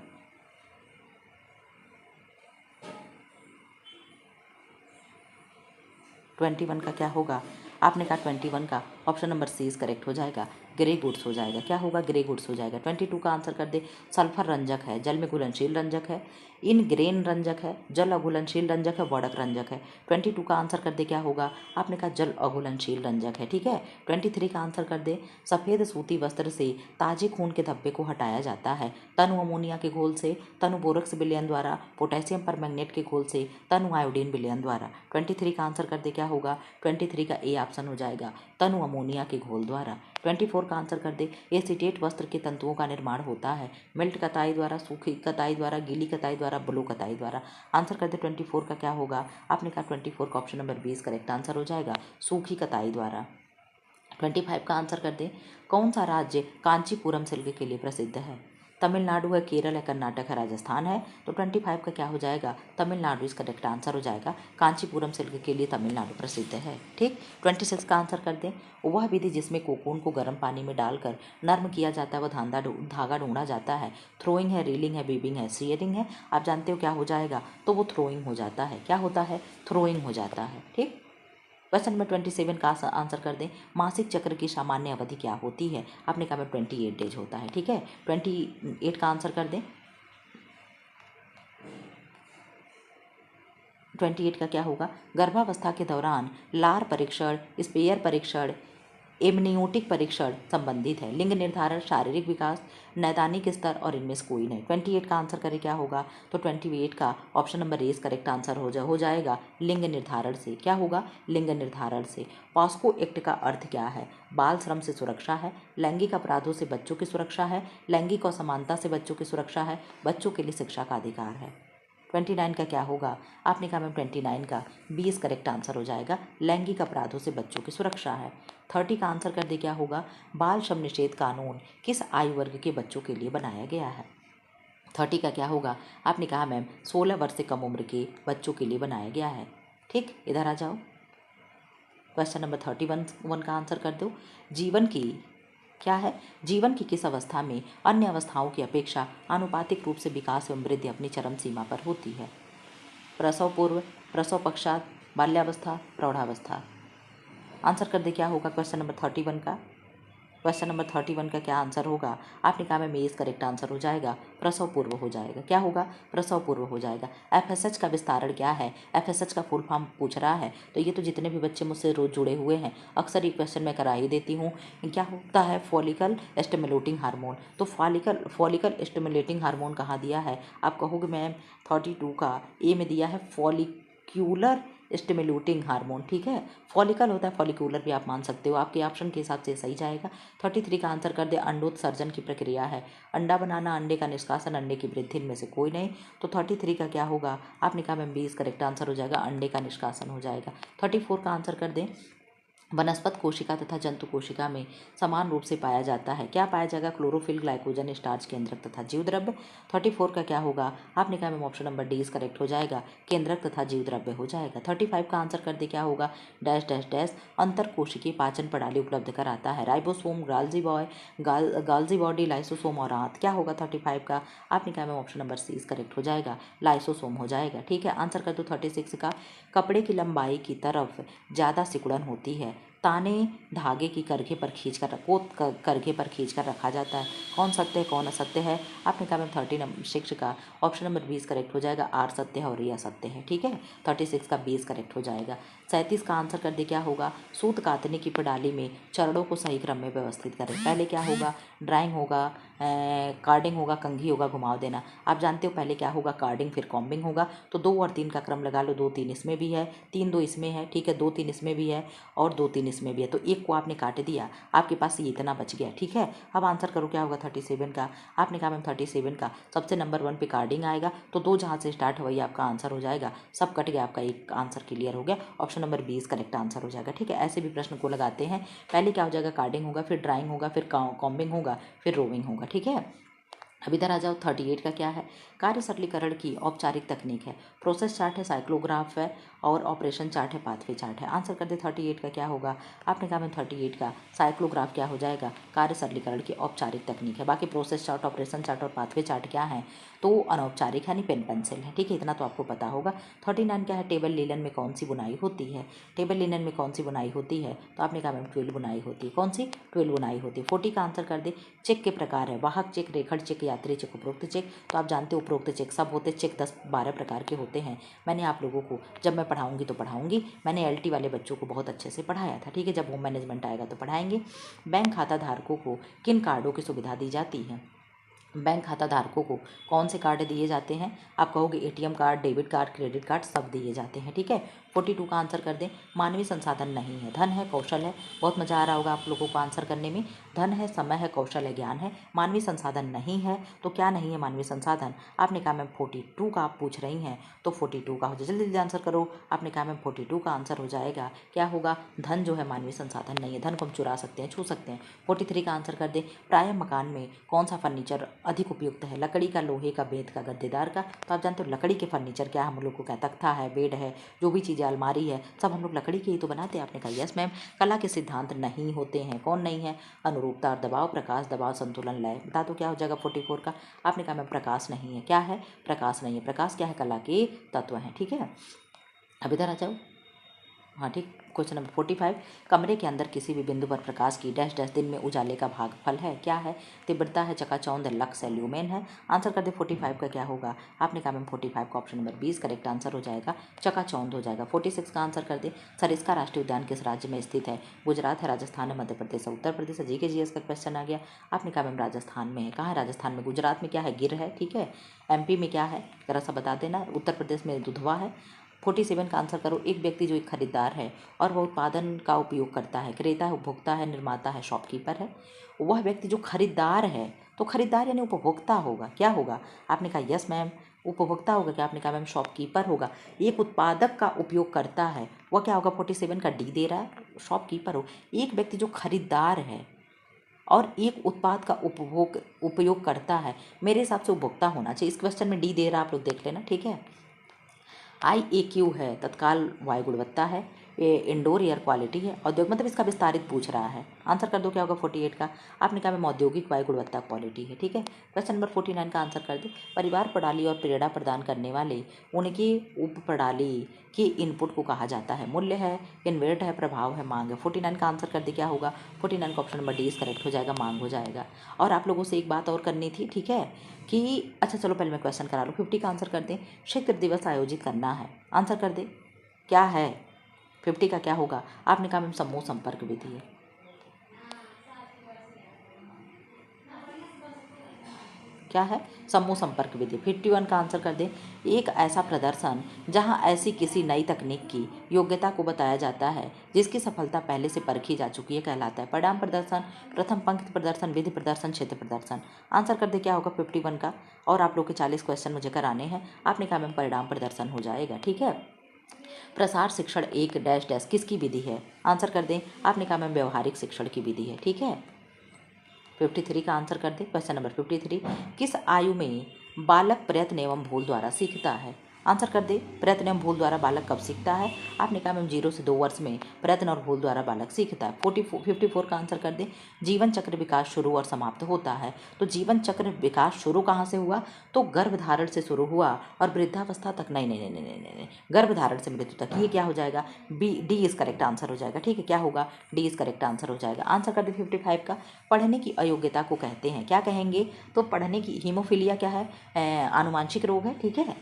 21 का क्या होगा? आपने कहा 21 का option number C is correct हो जाएगा, ग्रे गुड्स हो जाएगा। क्या होगा? ग्रे गुड्स हो जाएगा। 22 का आंसर कर दे, सल्फर रंजक है, जल में घुलनशील रंजक है, इन ग्रेन रंजक है, जल अघुलनशील रंजक है, वर्णक रंजक है। 22 का आंसर कर दे, क्या होगा? आपने कहा जल अघुलनशील रंजक है, ठीक है। 23 का आंसर कर दे, सफ़ेद सूती वस्त्र से ताजे खून के धब्बे को हटाया जाता है, तनु अमोनिया के घोल से, तनु बोरक्स विलयन द्वारा, पोटेशियम परमैंगनेट के घोल से, तनु आयोडीन विलयन द्वारा। 23 का आंसर कर दे, क्या होगा? 23 का ए ऑप्शन हो जाएगा, तनु अमोनिया के घोल द्वारा। 24 का आंसर कर दे, एसीटेट वस्त्र के तंतुओं का निर्माण होता है, मिल्ट कताई द्वारा, सूखी कताई द्वारा, गीली कताई द्वारा, ब्लू कताई द्वारा। आंसर कर दे 24 का, क्या होगा? आपने कहा 24 का ऑप्शन नंबर 20 करेक्ट आंसर हो जाएगा, सूखी कताई द्वारा। 25 का आंसर कर दें, कौन सा राज्य कांचीपुरम सिल्क के लिए प्रसिद्ध है? तमिलनाडु है, केरल है, कर्नाटक है, राजस्थान है। तो 25 का क्या हो जाएगा? तमिलनाडु इस करेक्ट आंसर हो जाएगा, कांचीपुरम सिल्क के लिए तमिलनाडु प्रसिद्ध है, ठीक। 26 का आंसर कर दें, वह विधि जिसमें कोकून को गर्म पानी में डालकर नर्म किया जाता है, वह धागा ढूंढा जाता है। थ्रोइंग है, रीलिंग है, वीविंग है, शेयरिंग है। आप जानते हो क्या हो जाएगा? तो वो थ्रोइंग हो जाता है। क्या होता है? थ्रोइंग हो जाता है, ठीक। क्वेश्चन नंबर 27 का आंसर कर दें, मासिक चक्र की सामान्य अवधि क्या होती है? आपने कहा 28 डेज होता है, ठीक है। 28 का आंसर कर दें, 28 का क्या होगा? गर्भावस्था के दौरान लार परीक्षण, स्पेयर परीक्षण, एमनियोटिक परीक्षण संबंधित है। लिंग निर्धारण, शारीरिक विकास, नैदानिक स्तर और इनमें से कोई नहीं। 28 का आंसर करें, क्या होगा? तो 28 का option number A correct answer हो जाएगा, लिंग निर्धारण से। क्या होगा? लिंग निर्धारण से। पॉस्को एक्ट का अर्थ क्या है? बाल श्रम से सुरक्षा है, लैंगिक अपराधों से बच्चों की सुरक्षा है, लैंगिक असमानता से बच्चों की सुरक्षा है, बच्चों के लिए शिक्षा का अधिकार है। 29 का क्या होगा? आपने कहा मैम 29 का 20 करेक्ट आंसर हो जाएगा, लैंगिक अपराधों से बच्चों की सुरक्षा है। 30 का आंसर कर दे, क्या होगा? बाल श्रम निषेध कानून किस आयु वर्ग के बच्चों के लिए बनाया गया है? 30 का क्या होगा? आपने कहा मैम 16 वर्ष से कम उम्र के बच्चों के लिए बनाया गया है, ठीक। इधर आ जाओ, क्वेश्चन नंबर 31 का आंसर कर दो, जीवन की क्या है? जीवन की किस अवस्था में अन्य अवस्थाओं की अपेक्षा आनुपातिक रूप से विकास एवं वृद्धि अपनी चरम सीमा पर होती है? प्रसव पूर्व, प्रसव पश्चात, बाल्यावस्था, प्रौढ़ावस्था। आंसर कर दे, क्या होगा? क्वेश्चन नंबर 31 का। क्वेश्चन नंबर 31 का क्या आंसर होगा? आपने कहा मैम इस करेक्ट आंसर हो जाएगा, प्रसव पूर्व हो जाएगा। क्या होगा? प्रसव पूर्व हो जाएगा। एफएसएच का विस्तारण क्या है? एफएसएच का फुल फॉर्म पूछ रहा है, तो ये तो जितने भी बच्चे मुझसे रोज जुड़े हुए हैं, अक्सर ये क्वेश्चन मैं करा ही देती हूँ। क्या होता है? Follicle stimulating hormone. तो फॉलिकल स्टिमुलेटिंग हार्मोन कहाँ दिया है? आप कहोगे मैम 32 का ए में दिया है फॉलिक्यूलर स्टिमुलेटिंग हार्मोन, ठीक है। फॉलिकल होता है, फॉलिकुलर भी आप मान सकते हो, आपके ऑप्शन के हिसाब से सही जाएगा। 33 का आंसर कर दे, अंडोत्सर्जन की प्रक्रिया है, अंडा बनाना, अंडे का निष्कासन, अंडे की वृद्धि, में से कोई नहीं। तो 33 का क्या होगा? आपने कहा मैम 20 करेक्ट आंसर हो जाएगा, अंडे का निष्कासन हो जाएगा। 34 का आंसर कर दें, वनस्पत कोशिका तथा जंतु कोशिका में समान रूप से पाया जाता है। क्या पाया जाएगा? क्लोरोफिल, ग्लाइकोजन, स्टार्च, केंद्रक तथा जीव द्रव्य। 34 का क्या होगा? आपने कहा ma'am option number D correct हो जाएगा, केंद्रक तथा जीव द्रव्य हो जाएगा। 35 का आंसर कर दे, क्या होगा? डैश डैश डैश अंतर कोशिकीय पाचन प्रणाली उपलब्ध कराता है, राइबोसोम, गाल्जी बॉडी, लाइसोसोम और आंत। क्या होगा 35 का? आपने कहा ma'am option number C correct हो जाएगा, लाइसोसोम हो जाएगा, ठीक है। आंसर कर दो 36 का, कपड़े की लंबाई की तरफ ज़्यादा सिकुड़न होती है, ताने धागे की करघे पर करघे पर खींच कर रखा जाता है। कौन सत्य है, कौन असत्य है? आपने कहा मैम 36 का ऑप्शन नंबर 20 करेक्ट हो जाएगा, आर सत्य है और ये असत्य है, ठीक है। 36 का 20 करेक्ट हो जाएगा। 37 का आंसर कर दे, क्या होगा? सूत कातने की प्रणाली में चरणों को सही क्रम में व्यवस्थित करें। पहले क्या होगा? ड्राइंग होगा, कार्डिंग होगा, कंघी होगा, घुमाव देना। आप जानते हो पहले क्या होगा? कार्डिंग, फिर कॉम्बिंग होगा। तो 2 और 3 का क्रम लगा लो, 2 3 इसमें भी है, 3 2 इसमें है, ठीक है, 2 3 इसमें भी है और 2 3 इसमें भी है, तो एक को आपने काट दिया, आपके पास ये इतना बच गया। ठीक है, अब आंसर करो क्या होगा 37 का। आपने कहा मैम 37 का सबसे नंबर 1 पे कार्डिंग आएगा, तो 2 जहाँ से स्टार्ट वही आपका आंसर हो जाएगा। सब कट गया, आपका एक आंसर क्लियर हो गया। ऑप्शन नंबर 20 करेक्ट आंसर हो जाएगा। ठीक है, ऐसे भी प्रश्न को लगाते हैं। पहले क्या हो जाएगा, कार्डिंग होगा, फिर ड्राइंग होगा, फिर कॉम्बिंग होगा, फिर रोविंग होगा। ठीक है, अब इधर आ जाओ। 38 का क्या है, कार्य सरलीकरण की औपचारिक तकनीक है। प्रोसेस चार्ट है, साइक्लोग्राफ है, और ऑपरेशन चार्ट है, पाथवे चार्ट है। आंसर कर दे 38 का क्या होगा। आपने कहा मैम 38 का साइक्लोग्राफ क्या हो जाएगा, कार्य सरलीकरण की औपचारिक तकनीक है। बाकी प्रोसेस चार्ट, ऑपरेशन चार्ट और पाथवे चार्ट क्या है, तो अनौपचारिक यानी पेन पेंसिल है। ठीक है, इतना तो आपको पता होगा। 39 क्या है, टेबल लिनन में कौन सी बुनाई होती है। टेबल लिनन में कौन सी बुनाई होती है, तो आपने कहा मैम 12 बुनाई होती है। कौन सी, 12 बुनाई होती है। 40 का आंसर कर दे। चेक के प्रकार है, वाहक चेक, रेखड़ चेक, यात्री चेक, उपरोक्त चेक। तो आप जानते हो उपरोक्त चेक सब होते, चेक 10-12 प्रकार के होते हैं। मैंने आप लोगों को जब मैं पढ़ाऊंगी तो पढ़ाऊंगी, मैंने LT वाले बच्चों को बहुत अच्छे से पढ़ाया था। ठीक है, जब होम मैनेजमेंट आएगा तो पढ़ाएंगे। बैंक खाता धारकों को किन कार्डों की सुविधा दी जाती है। बैंक खाता धारकों को कौन से कार्ड दिए जाते हैं, आप कहोगे ATM card, debit card, credit card, सब दिए जाते हैं। ठीक है, 42 का आंसर कर दें। मानवीय संसाधन नहीं है, धन है, कौशल है। बहुत मजा आ रहा होगा आप लोगों को आंसर करने में। धन है, समय है, कौशल है, ज्ञान है। मानवीय संसाधन नहीं है, तो क्या नहीं है मानवीय संसाधन। आपने कहा मैम 42 का आप पूछ रही हैं, तो 42 का हो जाए। जल्दी जल्दी आंसर करो। आपने कहा मैम 42 का आंसर हो जाएगा, क्या होगा, धन जो है मानवीय संसाधन नहीं है। धन को हम चुरा सकते हैं, छू सकते हैं। 43 का आंसर कर दे। प्रायः मकान में कौन सा फर्नीचर अधिक उपयुक्त है, लकड़ी का, लोहे का, बेंत का, गद्देदार का। तो आप जानते हो लकड़ी के फर्नीचर क्या हम लोग को क्या, तख्ता है, बेड है, जो भी चीज़ें, अलमारी है, सब हम लोग लकड़ी के ही तो बनाते हैं। आपने कहा यस मैम। कला के सिद्धांत नहीं होते हैं, कौन नहीं है, अनुरूपता और दबाव, प्रकाश, दबाव, संतुलन, लय। बता दो क्या हो जाएगा 44 का। आपने कहा मैम प्रकाश नहीं है, क्या है, प्रकाश नहीं है। प्रकाश क्या है, कला के तत्व हैं। ठीक है, अब इधर आ जाओ। हाँ ठीक, क्वेश्चन नंबर 45। कमरे के अंदर किसी भी बिंदु पर प्रकाश की डैश डैश दिन में उजाले का भागफल है, क्या है, तीव्रता है, चकाचौंध, लक्स है, ल्यूमेन है। आंसर कर दे 45 का क्या होगा। आपने कहा मैम 45 का ऑप्शन नंबर 20 करेक्ट आंसर हो जाएगा, चकाचौंध हो जाएगा। 46 का आंसर कर दे। सरिस्का राष्ट्रीय उद्यान किस राज्य में स्थित है। गुजरात है, राजस्थान है, मध्य प्रदेश है, उत्तर प्रदेश है। GK GS का क्वेश्चन आ गया। आपने कहा मैम राजस्थान में है, कहाँ है राजस्थान में, गुजरात में क्या है, गिर है। ठीक है, MP में क्या है, जरा सा बता देना। उत्तर प्रदेश में दुधवा है। 47 का आंसर करो। एक व्यक्ति जो एक खरीदार है और वह उत्पादन का उपयोग करता है, क्रेता है, उपभोक्ता है, निर्माता है, शॉपकीपर है। वह व्यक्ति जो खरीदार है, तो खरीदार यानी उपभोक्ता होगा, क्या होगा। आपने कहा यस मैम, उपभोक्ता होगा क्या। आपने कहा मैम शॉपकीपर होगा। एक उत्पादक का उपयोग करता है, वह क्या होगा। 47 का D दे रहा है, शॉपकीपर हो। एक व्यक्ति जो खरीदार है और एक उत्पाद का उपयोग करता है, मेरे हिसाब से उपभोक्ता होना चाहिए। इस क्वेश्चन में D दे रहा है, आप लोग देख लेना। ठीक है, IAQ है, तत्काल वायु गुणवत्ता है। ये इंडोर एयर क्वालिटी है। औद्योगिक मतलब इसका विस्तारित पूछ रहा है। आंसर कर दो क्या होगा 48 का। आपने कहा मैम औद्योगिक वायु गुणवत्ता क्वालिटी है। ठीक है, क्वेश्चन नंबर 49 का आंसर कर दे। परिवार प्रणाली और प्रेरणा प्रदान करने वाले उनकी उप प्रणाली के इनपुट को कहा जाता है। मूल्य है, इन्वेट है, प्रभाव है, मांग है। 49 का आंसर कर दे क्या होगा। 49 का ऑप्शन नंबर D करेक्ट हो जाएगा, मांग हो जाएगा। और आप लोगों से एक बात और करनी थी, ठीक है, कि अच्छा चलो पहले मैं क्वेश्चन करा लूँ। 50 का आंसर कर दें। क्षेत्र दिवस आयोजित करना है, आंसर कर दे क्या है। 50 का क्या होगा। आपने कहा मैम समूह संपर्क विधि है, क्या है, समूह संपर्क विधि। 51 का आंसर कर दे। एक ऐसा प्रदर्शन जहां ऐसी किसी नई तकनीक की योग्यता को बताया जाता है जिसकी सफलता पहले से परखी जा चुकी है, कहलाता है। परिणाम प्रदर्शन, प्रथम पंक्ति प्रदर्शन, विधि प्रदर्शन, क्षेत्र प्रदर्शन। आंसर कर दे क्या होगा 51 का। और आप लोग के 40 क्वेश्चन मुझे कराने हैं। आपने कहा मैम परिणाम प्रदर्शन हो जाएगा। ठीक है, प्रसार शिक्षण एक डैश डैश किसकी विधि है। आंसर कर दें। आपने कहा मैम व्यवहारिक शिक्षण की विधि है। ठीक है, 53 का आंसर कर दे। Question number 53। किस आयु में बालक प्रयत्न एवं भूल द्वारा सीखता है। आंसर कर दे। प्रयत्न एवं भूल द्वारा बालक कब सीखता है। आपने कहा मैम 0 से 2 वर्ष में प्रयत्न और भूल द्वारा बालक सीखता है। 54 का आंसर कर दे। जीवन चक्र विकास शुरू और समाप्त होता है, तो जीवन चक्र विकास शुरू कहाँ से हुआ, तो गर्भधारण से शुरू हुआ और वृद्धावस्था तक, नहीं नहीं नहीं नहीं नहीं नहीं, गर्भधारण से मृत्यु तक। ये क्या हो जाएगा, D इज करेक्ट आंसर हो जाएगा। ठीक है, क्या होगा, D इज करेक्ट आंसर हो जाएगा। आंसर कर दे 55 का। पढ़ने की अयोग्यता को कहते हैं, क्या कहेंगे, तो पढ़ने की, हीमोफीलिया क्या है, आनुवांशिक रोग है। ठीक है,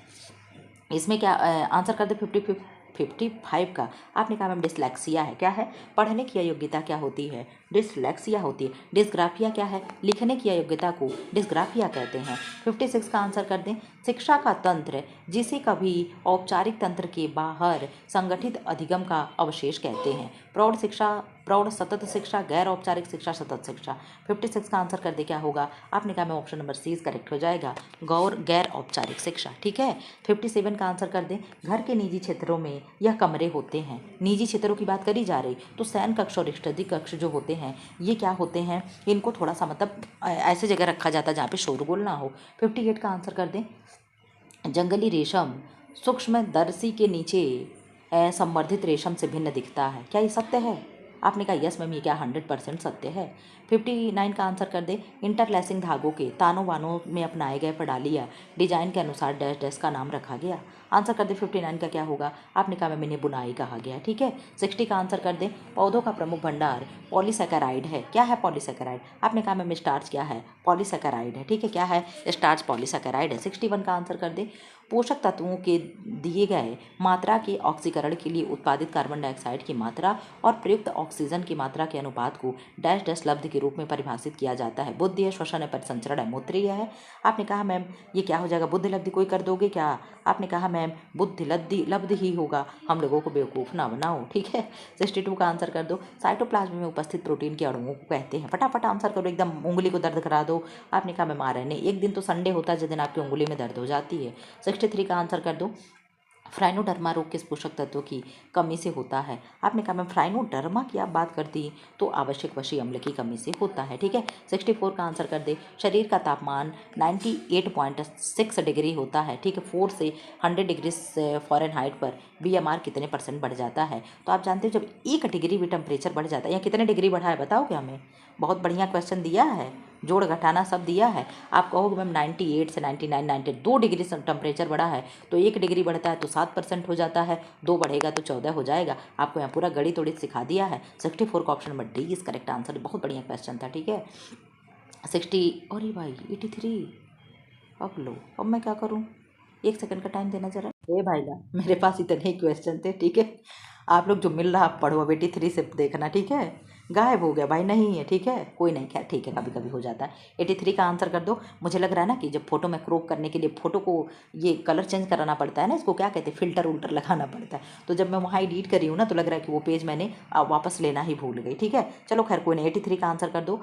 इसमें क्या आंसर कर दे 55 का। आपने कहा मैम डिसलेक्सिया है, क्या है, पढ़ने की अयोग्यता क्या होती है, डिसलेक्सिया होती है। डिस्ग्राफिया क्या है? लिखने की अयोग्यता को डिस्ग्राफिया कहते हैं। 56 का आंसर कर दें। शिक्षा का तंत्र जिसे कभी औपचारिक तंत्र के बाहर संगठित अधिगम का अवशेष कहते हैं। प्रौढ़ शिक्षा, प्रौढ़ सतत शिक्षा, गैर औपचारिक शिक्षा, सतत शिक्षा। 56 का आंसर कर दे क्या होगा? आपने कहा मैं ऑप्शन नंबर सी करेक्ट हो जाएगा, गैर औपचारिक शिक्षा। ठीक है। 57 का आंसर कर दें। घर के निजी क्षेत्रों में यह कमरे होते हैं। निजी क्षेत्रों की बात करी जा रही तो शयन कक्ष और स्टडी कक्ष जो होते हैं ये क्या होते हैं? इनको थोड़ा सा मतलब ऐसे जगह रखा जाता है जहाँ पे शोरगुल ना हो। 58 का आंसर कर दें। जंगली रेशम सूक्ष्मदर्शी के नीचे संवर्धित रेशम से भिन्न दिखता है। क्या ये सत्य है? आपने कहा यस मैम, ये क्या 100% सत्य है। 59 का आंसर कर दे। इंटरलैसिंग धागों के तानों बानों में अपनाए गए प्रणाली या डिजाइन के अनुसार डैश डैश का नाम रखा गया। आंसर कर दे 59 का क्या होगा? आपने कहा मैम इन्हें बुनाई कहा गया। ठीक है। 60 का आंसर कर दे। पौधों का प्रमुख भंडार पॉलीसैकेराइड है। क्या है पॉलीसैकेराइड? आपने कहा मैम स्टार्च क्या है? पॉलीसैकेराइड है। ठीक है। क्या है? स्टार्च पॉलीसैकेराइड है। 61 का आंसर कर दे। पोषक तत्वों के दिए गए मात्रा के ऑक्सीकरण के लिए उत्पादित कार्बन डाइऑक्साइड की मात्रा और प्रयुक्त ऑक्सीजन की मात्रा के अनुपात को डैश डैश लब्ध के रूप में परिभाषित किया जाता है। बुद्धि है, श्वसन है, परिसंचरण है, मूत्रीय है। आपने कहा मैम ये क्या हो जाएगा? बुद्धि लब्धि कोई कर दोगे क्या? आपने कहा मैम बुद्धि लब्धि लब्ध ही होगा, हम लोगों को बेवकूफ़ ना बनाओ। ठीक है। 62 का आंसर कर दो। साइटोप्लाज्म में उपस्थित प्रोटीन के अणुओं को कहते हैं। फटाफट आंसर करो, एकदम उंगली को दर्द करा दो। आपने कहा मैम RNA। एक दिन तो संडे होता है जिस दिन आपकी उंगली में दर्द हो जाती है। 63 का आंसर कर दो। फ्राइनोडर्मा रोग किस पोषक तत्व की कमी से होता है? आपने कहा मैम फ्राइनोडर्मा की आप बात करती तो आवश्यक वशी अम्ल की कमी से होता है। ठीक है। 64 का आंसर कर दे। शरीर का तापमान 98.6 डिग्री होता है। ठीक है। 4 से 100 डिग्री फ़ारेनहाइट पर BMR कितने % बढ़ जाता है? तो आप जानते हो जब 1 डिग्री भी टेम्परेचर बढ़ जाता है, या कितने डिग्री बढ़ा है बताओ क्या हमें? बहुत बढ़िया क्वेश्चन दिया है, जोड़ घटाना सब दिया है। आप कहोगे मैम 98 से 99, 92 डिग्री टेम्परेचर बढ़ा है तो 1 डिग्री बढ़ता है तो 7% हो जाता है, 2 बढ़ेगा तो 14 हो जाएगा। आपको यहाँ पूरा गणित उड़ित सिखा दिया है। 64 का option number D is correct answer. बहुत बढ़िया क्वेश्चन था। ठीक है। 60, अरे भाई 83। अब लो, अब मैं क्या करूँ? 1 सेकंड का टाइम देना जरा। ए भाईला, मेरे पास इतने ही क्वेश्चन थे। ठीक है। आप लोग जो मिल रहा आप पढ़ो, अब 83 से देखना। ठीक है। गायब हो गया भाई, नहीं है। ठीक है। कोई नहीं, खैर ठीक है, कभी कभी हो जाता है। 83 का आंसर कर दो। मुझे लग रहा है ना कि जब फोटो में क्रॉप करने के लिए फोटो को ये कलर चेंज कराना पड़ता है ना, इसको क्या कहते हैं, फिल्टर उल्टर लगाना पड़ता है। तो जब मैं वहाँ एडिट करी हूँ ना तो लग रहा है कि वो पेज मैंने वापस लेना ही भूल गई। ठीक है। चलो खैर कोई नहीं। 83 का आंसर कर दो।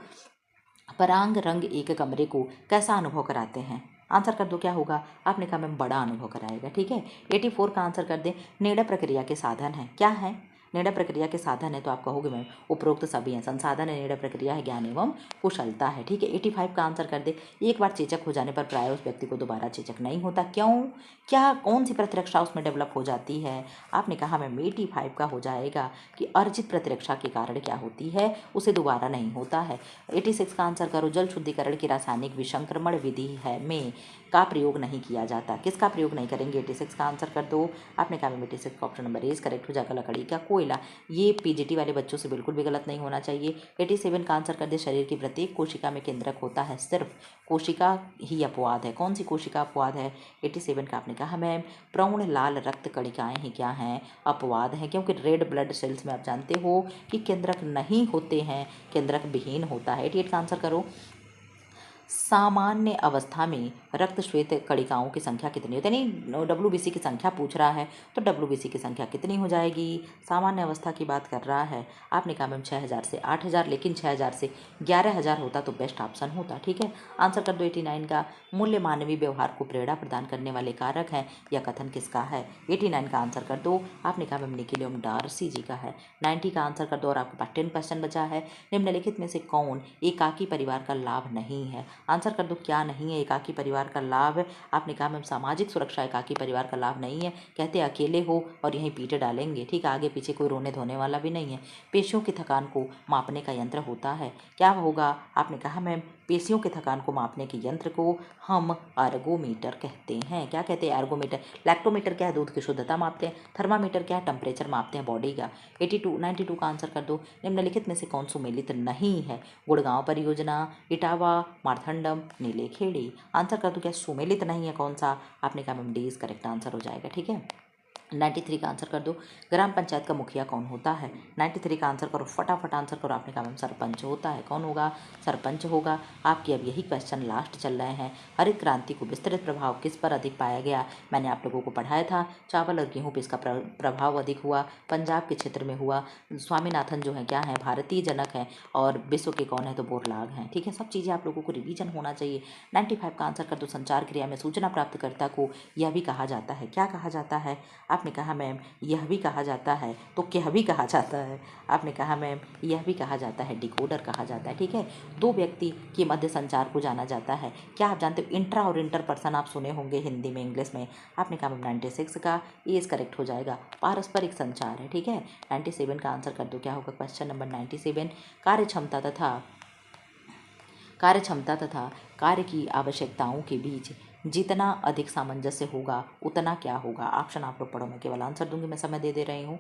परांग रंग एक कमरे को कैसा अनुभव कराते हैं? आंसर कर दो क्या होगा? आपने कहा मैम बड़ा अनुभव कराएगा। ठीक है। 84 का आंसर कर दें। निर्णय प्रक्रिया के साधन है। क्या है? निर्णय प्रक्रिया के साधन है तो आप कहोगे मैम उपरोक्त सभी हैं। संसाधन है, निर्णय प्रक्रिया है, ज्ञान एवं कुशलता है। ठीक है। 85 का आंसर कर दे। एक बार चेचक हो जाने पर प्राय उस व्यक्ति को दोबारा चेचक नहीं होता। क्यों? क्या कौन सी प्रतिरक्षा उसमें डेवलप हो जाती है? आपने कहा मैम 85 का हो जाएगा कि अर्जित प्रतिरक्षा के कारण क्या होती है, उसे दोबारा नहीं होता है। 86 का आंसर करो। जल शुद्धिकरण की रासायनिक विसंक्रमण विधि है में का प्रयोग नहीं किया जाता। किसका प्रयोग नहीं करेंगे? 86 का आंसर कर दो। आपने कहा मैम 86 का ऑप्शन नंबर ए करेक्ट हो जाएगा। लकड़ी का कोयला। ये PGT वाले बच्चों से बिल्कुल भी गलत नहीं होना चाहिए। 87 का आंसर कर दे। शरीर की प्रत्येक कोशिका में केंद्रक होता है, सिर्फ कोशिका ही अपवाद है। कौन सी कोशिका अपवाद है? 87 का आपने कहा मैम प्रौढ़ लाल रक्त कणिकाएं ही क्या हैं? अपवाद हैं, क्योंकि रेड ब्लड सेल्स में आप जानते हो कि केंद्रक नहीं होते हैं, केंद्रक विहीन होता है। 88 का आंसर करो। सामान्य अवस्था में रक्त श्वेत कणिकाओं की संख्या कितनी होती है? यानी WBC की संख्या पूछ रहा है तो WBC की संख्या कितनी हो जाएगी? सामान्य अवस्था की बात कर रहा है। आपने कहा मैम 6000 से 8000, लेकिन 6000 से 11000 होता तो बेस्ट ऑप्शन होता। ठीक है। आंसर कर दो 89 का। मूल्य मानवीय व्यवहार को प्रेरणा प्रदान करने वाले कारक हैं, यह कथन किसका है? 89 का आंसर कर दो। आपने कहा मैम निकिलियम डार्सी जी का है। 90 का आंसर कर दो और आपके पास 10% बचा है। निम्नलिखित में से कौन एकाकी परिवार का लाभ नहीं है? आंसर कर दो क्या नहीं है एकाकी परिवार का लाभ? आपने कहा मैम सामाजिक सुरक्षा एकाकी परिवार का लाभ नहीं है। कहते अकेले हो और यहीं पीटे डालेंगे। ठीक है। आगे पीछे कोई रोने धोने वाला भी नहीं है। पेशियों की थकान को मापने का यंत्र होता है, क्या होगा? आपने कहा मैम पेशियों की थकान को मापने के यंत्र को हम अर्गोमीटर कहते हैं। क्या कहते हैं? अर्गोमीटर। लैक्टोमीटर क्या है? दूध की शुद्धता मापते हैं। थर्मामीटर क्या है? टेम्परेचर मापते हैं बॉडी का। 92 का आंसर कर दो। निम्नलिखित में से कौन सुमेलित नहीं है? गुड़गांव परियोजना, इटावा, मारथंडम, नीलेखेड़ी। आंसर कर दो क्या सुमेलित नहीं है कौन सा? आपने कहा ma'am D is correct answer हो जाएगा। ठीक है। 93 का आंसर कर दो। ग्राम पंचायत का मुखिया कौन होता है? 93 का आंसर करो, फटाफट आंसर करो। आपने कहा मैम सरपंच होता है। कौन होगा? सरपंच होगा। आपके अब यही क्वेश्चन लास्ट चल रहे हैं। हरित क्रांति को विस्तृत प्रभाव किस पर अधिक पाया गया? मैंने आप लोगों को पढ़ाया था, चावल और गेहूँ पर इसका प्रभाव अधिक हुआ, पंजाब के क्षेत्र में हुआ। स्वामीनाथन जो है क्या है? भारतीय जनक है। और विश्व के कौन है? तो बोरलाग हैं। ठीक है, सब चीज़ें आप लोगों को रिवीजन होना चाहिए। 95 का आंसर कर दो। संचार क्रिया में सूचना प्राप्तकर्ता को यह भी कहा जाता है। क्या कहा जाता है? आपने कहा मैम यह भी कहा जाता है। तो क्या भी कहा जाता है? आपने कहा मैम यह भी कहा जाता है, डिकोडर कहा जाता है। ठीक है, दो व्यक्ति के मध्य संचार को जाना जाता है। क्या आप जानते हो? इंट्रा और इंटर पर्सन आप सुने होंगे हिंदी में, इंग्लिश में। आपने कहा मैम 96 का ये इस करेक्ट हो जाएगा। पारस्परिक संचार है। ठीक है, 97 का आंसर कर दो। क्या होगा क्वेश्चन नंबर 97? कार्यक्षमता तथा कार्य की आवश्यकताओं के बीच जितना अधिक सामंजस्य होगा उतना क्या होगा? ऑप्शन आप लोग पढ़ो, मैं केवल आंसर दूंगी, मैं समय दे रही हूँ।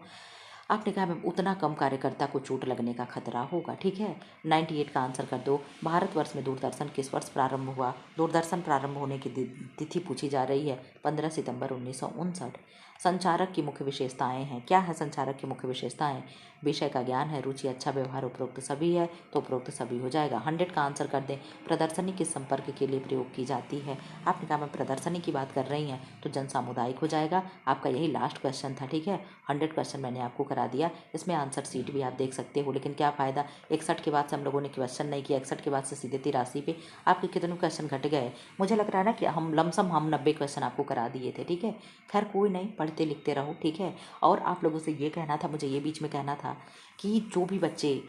आपने कहा मैम उतना कम कार्यकर्ता को चोट लगने का खतरा होगा। ठीक है, 98 का आंसर कर दो। भारतवर्ष में दूरदर्शन किस वर्ष प्रारंभ हुआ? दूरदर्शन प्रारंभ होने की तिथि पूछी जा रही है, 15 सितंबर 1959। संचारक की मुख्य विशेषताएं हैं। क्या है संचारक की मुख्य विशेषताएं? विषय का ज्ञान है, रुचि, अच्छा व्यवहार, उपरोक्त सभी है। तो उपरोक्त सभी हो जाएगा। 100 का आंसर कर दें। प्रदर्शनी किस संपर्क के लिए प्रयोग की जाती है? आपने कहा मैं प्रदर्शनी की बात कर रही हैं तो जन सामुदायिक हो जाएगा। आपका यही लास्ट क्वेश्चन था। ठीक है, 100 क्वेश्चन मैंने आपको करा दिया। इसमें आंसर सीट भी आप देख सकते हो, लेकिन क्या फ़ायदा, 61 के बाद से हम लोगों ने क्वेश्चन नहीं किया। 61 के बाद से सीधे 83 पे आपके कितने क्वेश्चन घट गए? मुझे लग रहा है ना कि हम लमसम 90 क्वेश्चन आपको करा दिए थे। ठीक है, खैर कोई नहीं, पढ़ते लिखते रहो। ठीक है, और आप लोगों से ये कहना था, मुझे ये बीच में कहना था कि जो भी बच्चे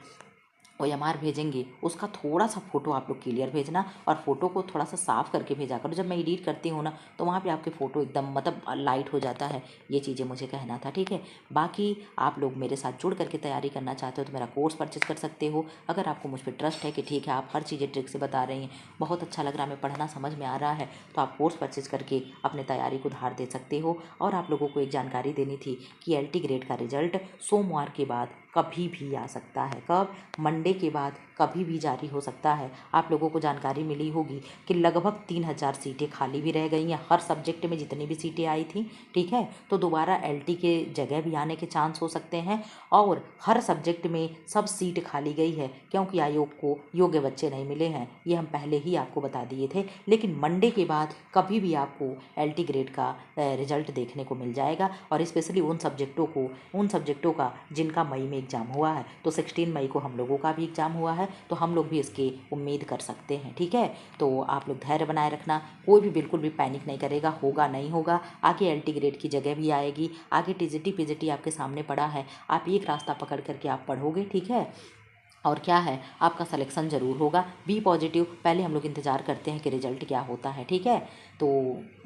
OMR भेजेंगे उसका थोड़ा सा फ़ोटो आप लोग क्लियर भेजना, और फ़ोटो को थोड़ा सा साफ़ करके भेजा करो। जब मैं एडिट करती हूँ ना तो वहाँ पे आपके फ़ोटो एकदम मतलब लाइट हो जाता है। ये चीज़ें मुझे कहना था। ठीक है, बाकी आप लोग मेरे साथ जुड़ करके तैयारी करना चाहते हो तो मेरा कोर्स परचेज कर सकते हो। अगर आपको मुझ पर ट्रस्ट है कि ठीक है आप हर चीज़ें ट्रिक से बता रही हैं, बहुत अच्छा लग रहा है, मैं पढ़ना समझ में आ रहा है, तो आप कोर्स परचेज करके अपने तैयारी को धार दे सकते हो। और आप लोगों को एक जानकारी देनी थी कि LT ग्रेड का रिजल्ट सोमवार के बाद कभी भी आ सकता है। कब? मंडे के बाद कभी भी जारी हो सकता है। आप लोगों को जानकारी मिली होगी कि लगभग 3000 सीटें खाली भी रह गई हैं हर सब्जेक्ट में जितनी भी सीटें आई थी। ठीक है, तो दोबारा LT के जगह भी आने के चांस हो सकते हैं, और हर सब्जेक्ट में सब सीट खाली गई है क्योंकि आयोग को योग्य बच्चे नहीं मिले हैं। ये हम पहले ही आपको बता दिए थे। लेकिन मंडे के बाद कभी भी आपको LT ग्रेड का रिजल्ट देखने को मिल जाएगा, और स्पेशली उन सब्जेक्टों का जिनका मई में एग्ज़ाम हुआ है। तो 16 मई को हम लोगों का भी एग्ज़ाम हुआ है, तो हम लोग भी इसकी उम्मीद कर सकते हैं। ठीक है, तो आप लोग धैर्य बनाए रखना, कोई भी बिल्कुल भी पैनिक नहीं करेगा। होगा नहीं होगा, आगे LT ग्रेड की जगह भी आएगी, आगे TGT PGT आपके सामने पड़ा है, आप एक रास्ता पकड़ करके आप पढ़ोगे। ठीक है, और क्या है आपका सिलेक्शन ज़रूर होगा। Be positive. पहले हम लोग इंतज़ार करते हैं कि रिजल्ट क्या होता है। ठीक है, तो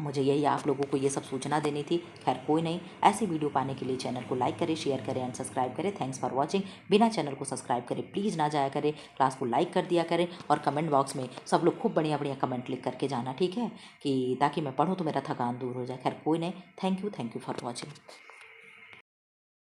मुझे यही आप लोगों को ये सब सूचना देनी थी। खैर कोई नहीं, ऐसी वीडियो पाने के लिए चैनल को लाइक करें, शेयर करें एंड सब्सक्राइब करें। Thanks for watching. बिना चैनल को सब्सक्राइब करें प्लीज़ ना जाया करें, क्लास को लाइक कर दिया करें, और कमेंट बॉक्स में सब लोग खूब बढ़िया बढ़िया कमेंट लिख करके जाना। ठीक है, कि ताकि मैं पढ़ूँ तो मेरा थकान दूर हो जाए। खैर कोई नहीं, थैंक यू फॉर वॉचिंग।